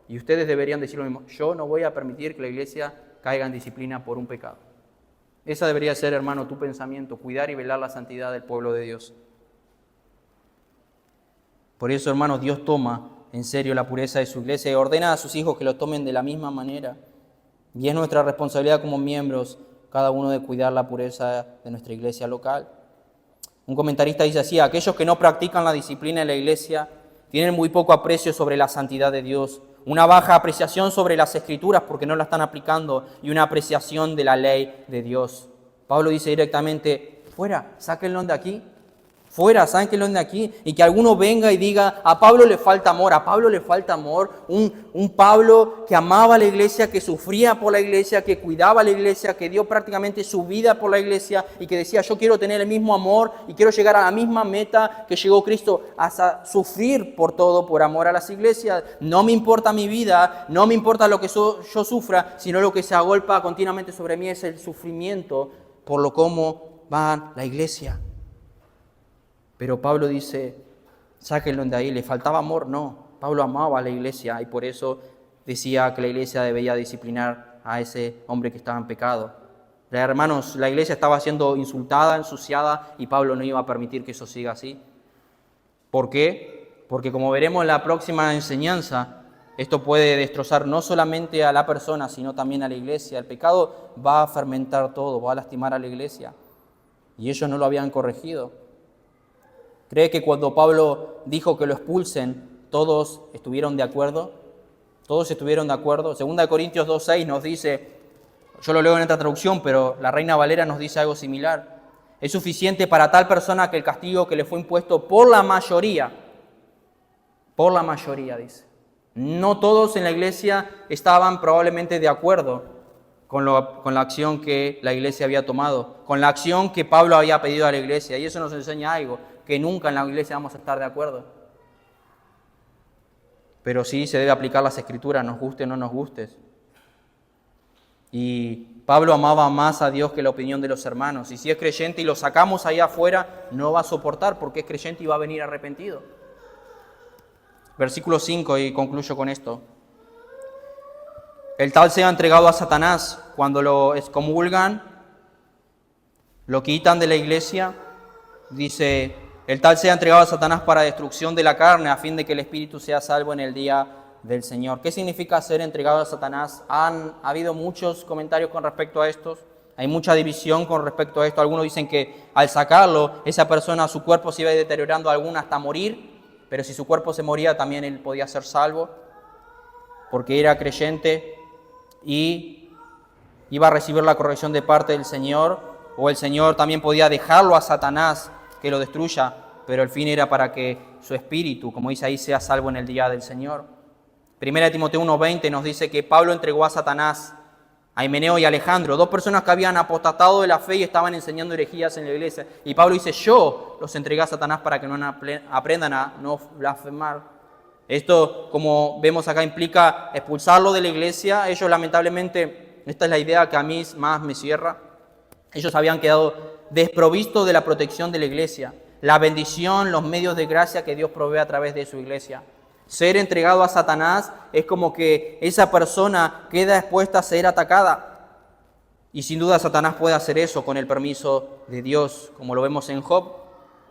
Y ustedes deberían decir lo mismo, yo no voy a permitir que la iglesia caiga en disciplina por un pecado. Esa debería ser, hermano, tu pensamiento, cuidar y velar la santidad del pueblo de Dios. Por eso, hermano, Dios toma en serio la pureza de su iglesia y ordena a sus hijos que lo tomen de la misma manera. Y es nuestra responsabilidad como miembros, cada uno, de cuidar la pureza de nuestra iglesia local. Un comentarista dice así, aquellos que no practican la disciplina en la iglesia tienen muy poco aprecio sobre la santidad de Dios, una baja apreciación sobre las Escrituras porque no la están aplicando y una apreciación de la ley de Dios. Pablo dice directamente, fuera, sáquenlo de aquí. Fuera, sáquenlo de aquí. Y que alguno venga y diga, a Pablo le falta amor, a Pablo le falta amor. Un Pablo que amaba a la iglesia, que sufría por la iglesia, que cuidaba a la iglesia, que dio prácticamente su vida por la iglesia y que decía, yo quiero tener el mismo amor y quiero llegar a la misma meta que llegó Cristo, hasta sufrir por todo, por amor a las iglesias. No me importa mi vida, no me importa lo que yo sufra, sino lo que se agolpa continuamente sobre mí es el sufrimiento por lo cómo va la iglesia. Pero Pablo dice, sáquenlo de ahí, ¿le faltaba amor? No, Pablo amaba a la iglesia y por eso decía que la iglesia debía disciplinar a ese hombre que estaba en pecado. Hermanos, la iglesia estaba siendo insultada, ensuciada y Pablo no iba a permitir que eso siga así. ¿Por qué? Porque como veremos en la próxima enseñanza, esto puede destrozar no solamente a la persona, sino también a la iglesia. El pecado va a fermentar todo, va a lastimar a la iglesia y ellos no lo habían corregido. ¿Cree que cuando Pablo dijo que lo expulsen, todos estuvieron de acuerdo? ¿Todos estuvieron de acuerdo? 2 Corintios 2:6 nos dice, yo lo leo en esta traducción, pero la Reina Valera nos dice algo similar. Es suficiente para tal persona que el castigo que le fue impuesto por la mayoría, dice. No todos en la iglesia estaban probablemente de acuerdo con la acción que la iglesia había tomado, con la acción que Pablo había pedido a la iglesia. Y eso nos enseña algo, que nunca en la iglesia vamos a estar de acuerdo. Pero sí se debe aplicar las escrituras, nos guste o no nos guste. Y Pablo amaba más a Dios que la opinión de los hermanos. Y si es creyente y lo sacamos ahí afuera, no va a soportar porque es creyente y va a venir arrepentido. Versículo 5, y concluyo con esto. El tal sea entregado a Satanás cuando lo excomulgan, lo quitan de la iglesia. Dice, el tal sea entregado a Satanás para destrucción de la carne, a fin de que el espíritu sea salvo en el día del Señor. ¿Qué significa ser entregado a Satanás? Ha habido muchos comentarios con respecto a esto. Hay mucha división con respecto a esto. Algunos dicen que al sacarlo, esa persona, su cuerpo se iba deteriorando hasta morir, pero si su cuerpo se moría, también él podía ser salvo, porque era creyente y iba a recibir la corrección de parte del Señor, o el Señor también podía dejarlo a Satanás que lo destruya, pero el fin era para que su espíritu, como dice ahí, sea salvo en el día del Señor. 1 Timoteo 1:20 nos dice que Pablo entregó a Satanás a Himeneo y Alejandro, 2 personas que habían apostatado de la fe y estaban enseñando herejías en la iglesia. Y Pablo dice, yo los entregué a Satanás para que no aprendan a no blasfemar. Esto, como vemos acá, implica expulsarlo de la iglesia. Ellos, lamentablemente, esta es la idea que a mí más me cierra. Ellos habían quedado desprovistos de la protección de la iglesia, la bendición, los medios de gracia que Dios provee a través de su iglesia. Ser entregado a Satanás es como que esa persona queda expuesta a ser atacada. Y sin duda Satanás puede hacer eso con el permiso de Dios, como lo vemos en Job,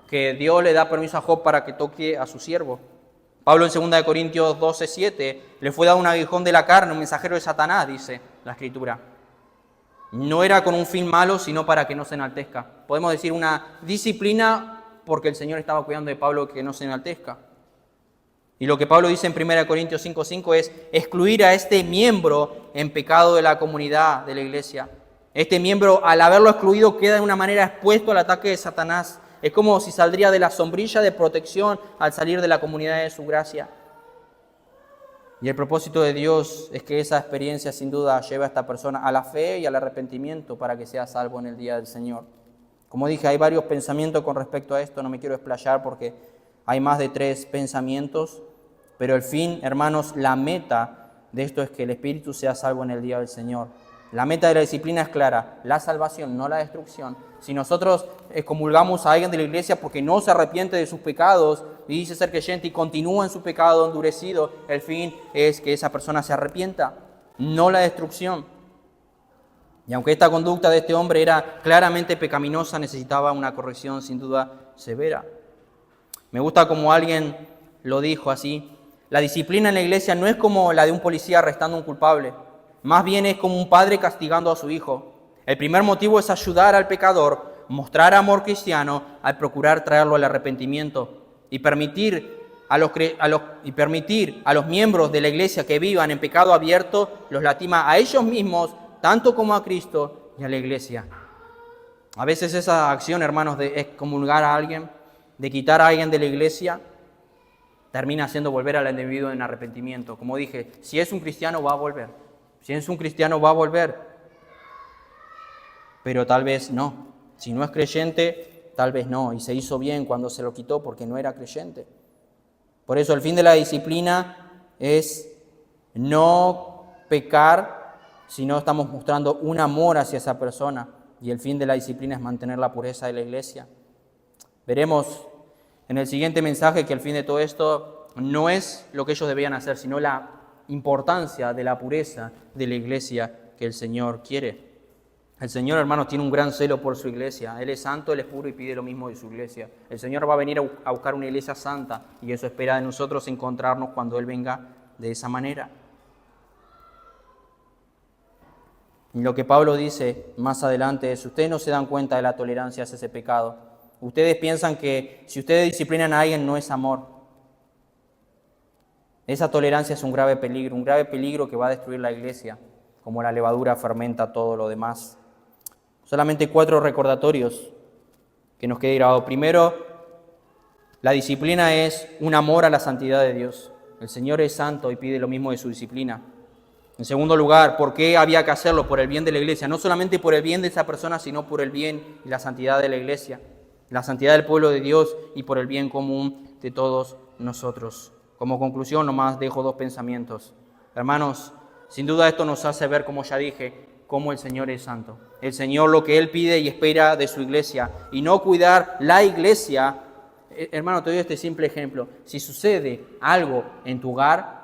que Dios le da permiso a Job para que toque a su siervo. Pablo en 2 Corintios 12:7 le fue dado un aguijón de la carne, un mensajero de Satanás, dice la Escritura. No era con un fin malo, sino para que no se enaltezca. Podemos decir una disciplina porque el Señor estaba cuidando de Pablo que no se enaltezca. Y lo que Pablo dice en 1 Corintios 5:5 es excluir a este miembro en pecado de la comunidad de la iglesia. Este miembro, al haberlo excluido, queda de una manera expuesto al ataque de Satanás. Es como si saldría de la sombrilla de protección al salir de la comunidad de su gracia. Y el propósito de Dios es que esa experiencia sin duda lleve a esta persona a la fe y al arrepentimiento para que sea salvo en el día del Señor. Como dije, hay varios pensamientos con respecto a esto, no me quiero explayar porque hay más de 3 pensamientos, pero el fin, hermanos, la meta de esto es que el espíritu sea salvo en el día del Señor. La meta de la disciplina es clara, la salvación, no la destrucción. Si nosotros excomulgamos a alguien de la iglesia porque no se arrepiente de sus pecados y dice ser creyente y continúa en su pecado endurecido, el fin es que esa persona se arrepienta, no la destrucción. Y aunque esta conducta de este hombre era claramente pecaminosa, necesitaba una corrección sin duda severa. Me gusta como alguien lo dijo así: la disciplina en la iglesia no es como la de un policía arrestando a un culpable, más bien es como un padre castigando a su hijo. El primer motivo es ayudar al pecador, mostrar amor cristiano al procurar traerlo al arrepentimiento y permitir a los miembros de la iglesia que vivan en pecado abierto, los lastima a ellos mismos tanto como a Cristo y a la iglesia. A veces esa acción, hermanos, de excomulgar a alguien de quitar a alguien de la iglesia termina haciendo volver al individuo en arrepentimiento. Como dije, si es un cristiano va a volver. Si es un cristiano va a volver. Pero tal vez no. Si no es creyente, tal vez no. Y se hizo bien cuando se lo quitó porque no era creyente. Por eso el fin de la disciplina es no pecar, sino estamos mostrando un amor hacia esa persona. Y el fin de la disciplina es mantener la pureza de la iglesia. Veremos en el siguiente mensaje que el fin de todo esto no es lo que ellos debían hacer, sino la importancia de la pureza de la iglesia que el Señor quiere. El Señor, hermanos, tiene un gran celo por su iglesia. Él es santo, Él es puro y pide lo mismo de su iglesia. El Señor va a venir a buscar una iglesia santa y eso espera de nosotros encontrarnos cuando Él venga de esa manera. Y lo que Pablo dice más adelante es, ustedes no se dan cuenta de la tolerancia hacia ese pecado. Ustedes piensan que si ustedes disciplinan a alguien no es amor. Esa tolerancia es un grave peligro que va a destruir la iglesia, como la levadura fermenta todo lo demás. Solamente 4 recordatorios que nos quede grabado. Primero, la disciplina es un amor a la santidad de Dios. El Señor es santo y pide lo mismo de su disciplina. En segundo lugar, ¿por qué había que hacerlo? Por el bien de la iglesia. No solamente por el bien de esa persona, sino por el bien y la santidad de la iglesia, la santidad del pueblo de Dios y por el bien común de todos nosotros. Como conclusión, nomás dejo 2 pensamientos. Hermanos, sin duda esto nos hace ver, como ya dije, cómo el Señor es santo. El Señor lo que Él pide y espera de su iglesia y no cuidar la iglesia. Hermano, te doy este simple ejemplo. Si sucede algo en tu hogar,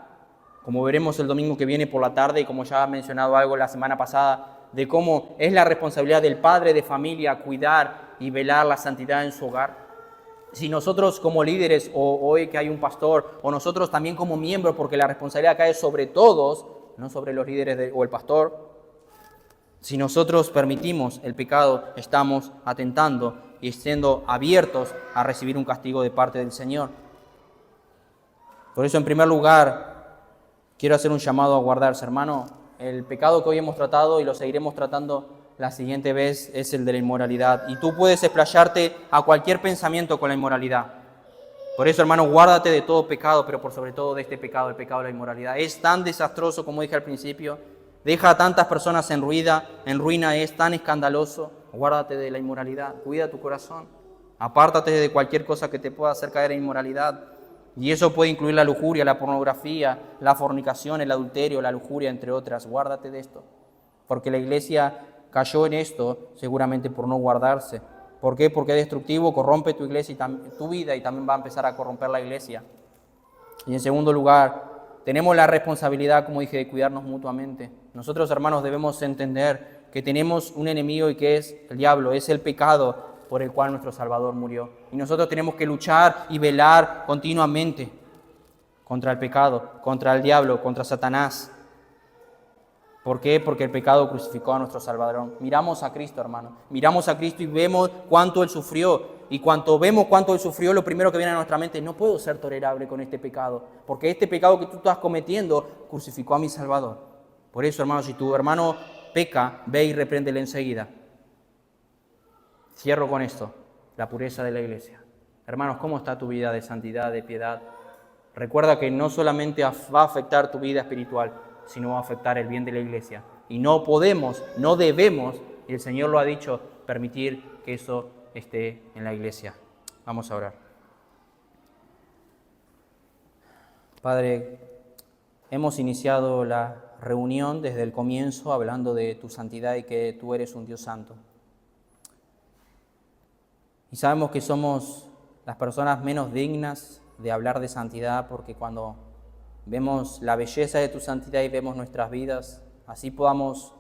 como veremos el domingo que viene por la tarde y como ya he mencionado algo la semana pasada, de cómo es la responsabilidad del padre de familia cuidar y velar la santidad en su hogar. Si nosotros como líderes, o hoy que hay un pastor, o nosotros también como miembros, porque la responsabilidad cae sobre todos, no sobre los líderes o el pastor, si nosotros permitimos el pecado, estamos atentando y siendo abiertos a recibir un castigo de parte del Señor. Por eso, en primer lugar, quiero hacer un llamado a guardarse, hermano. El pecado que hoy hemos tratado y lo seguiremos tratando la siguiente vez es el de la inmoralidad. Y tú puedes explayarte a cualquier pensamiento con la inmoralidad. Por eso, hermano, guárdate de todo pecado, pero por sobre todo de este pecado, el pecado de la inmoralidad. Es tan desastroso, como dije al principio, deja a tantas personas en ruina, es tan escandaloso. Guárdate de la inmoralidad, cuida tu corazón. Apártate de cualquier cosa que te pueda hacer caer en inmoralidad. Y eso puede incluir la lujuria, la pornografía, la fornicación, el adulterio, la lujuria, entre otras. Guárdate de esto, porque la iglesia cayó en esto seguramente por no guardarse. ¿Por qué? Porque es destructivo, corrompe tu iglesia y tu vida y también va a empezar a corromper la iglesia. Y en segundo lugar, tenemos la responsabilidad, como dije, de cuidarnos mutuamente. Nosotros, hermanos, debemos entender que tenemos un enemigo y que es el diablo, es el pecado por el cual nuestro Salvador murió. Y nosotros tenemos que luchar y velar continuamente contra el pecado, contra el diablo, contra Satanás. ¿Por qué? Porque el pecado crucificó a nuestro Salvador. Miramos a Cristo, hermano. Miramos a Cristo y vemos cuánto Él sufrió. Y cuando vemos cuánto Él sufrió, lo primero que viene a nuestra mente es: no puedo ser tolerable con este pecado, porque este pecado que tú estás cometiendo crucificó a mi Salvador. Por eso, hermano, si tu hermano peca, ve y repréndele enseguida. Cierro con esto: la pureza de la iglesia. Hermanos, ¿cómo está tu vida de santidad, de piedad? Recuerda que no solamente va a afectar tu vida espiritual, sino va a afectar el bien de la iglesia. Y no podemos, no debemos, y el Señor lo ha dicho, permitir que eso esté en la iglesia. Vamos a orar. Padre, hemos iniciado la reunión desde el comienzo hablando de tu santidad y que tú eres un Dios santo. Y sabemos que somos las personas menos dignas de hablar de santidad, porque cuando vemos la belleza de tu santidad y vemos nuestras vidas, así podamos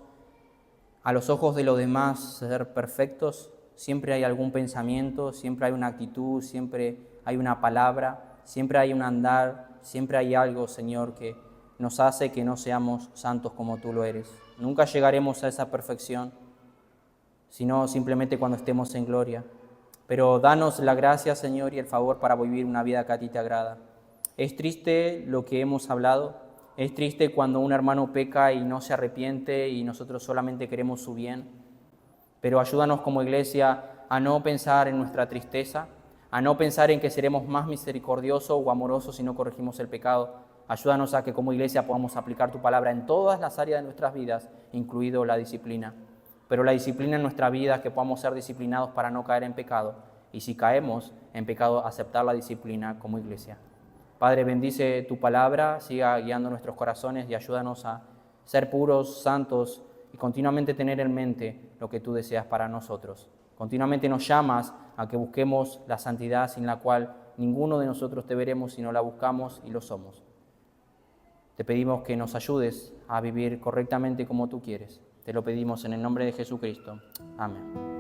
a los ojos de los demás ser perfectos, siempre hay algún pensamiento, siempre hay una actitud, siempre hay una palabra, siempre hay un andar, siempre hay algo, Señor, que nos hace que no seamos santos como tú lo eres. Nunca llegaremos a esa perfección, sino simplemente cuando estemos en gloria. Pero danos la gracia, Señor, y el favor para vivir una vida que a ti te agrada. Es triste lo que hemos hablado, es triste cuando un hermano peca y no se arrepiente y nosotros solamente queremos su bien, pero ayúdanos como iglesia a no pensar en nuestra tristeza, a no pensar en que seremos más misericordiosos o amorosos si no corregimos el pecado. Ayúdanos a que como iglesia podamos aplicar tu palabra en todas las áreas de nuestras vidas, incluido la disciplina. Pero la disciplina en nuestra vida, que podamos ser disciplinados para no caer en pecado. Y si caemos en pecado, aceptar la disciplina como iglesia. Padre, bendice tu palabra, siga guiando nuestros corazones y ayúdanos a ser puros, santos y continuamente tener en mente lo que tú deseas para nosotros. Continuamente nos llamas a que busquemos la santidad sin la cual ninguno de nosotros te veremos si no la buscamos y lo somos. Te pedimos que nos ayudes a vivir correctamente como tú quieres. Te lo pedimos en el nombre de Jesucristo. Amén.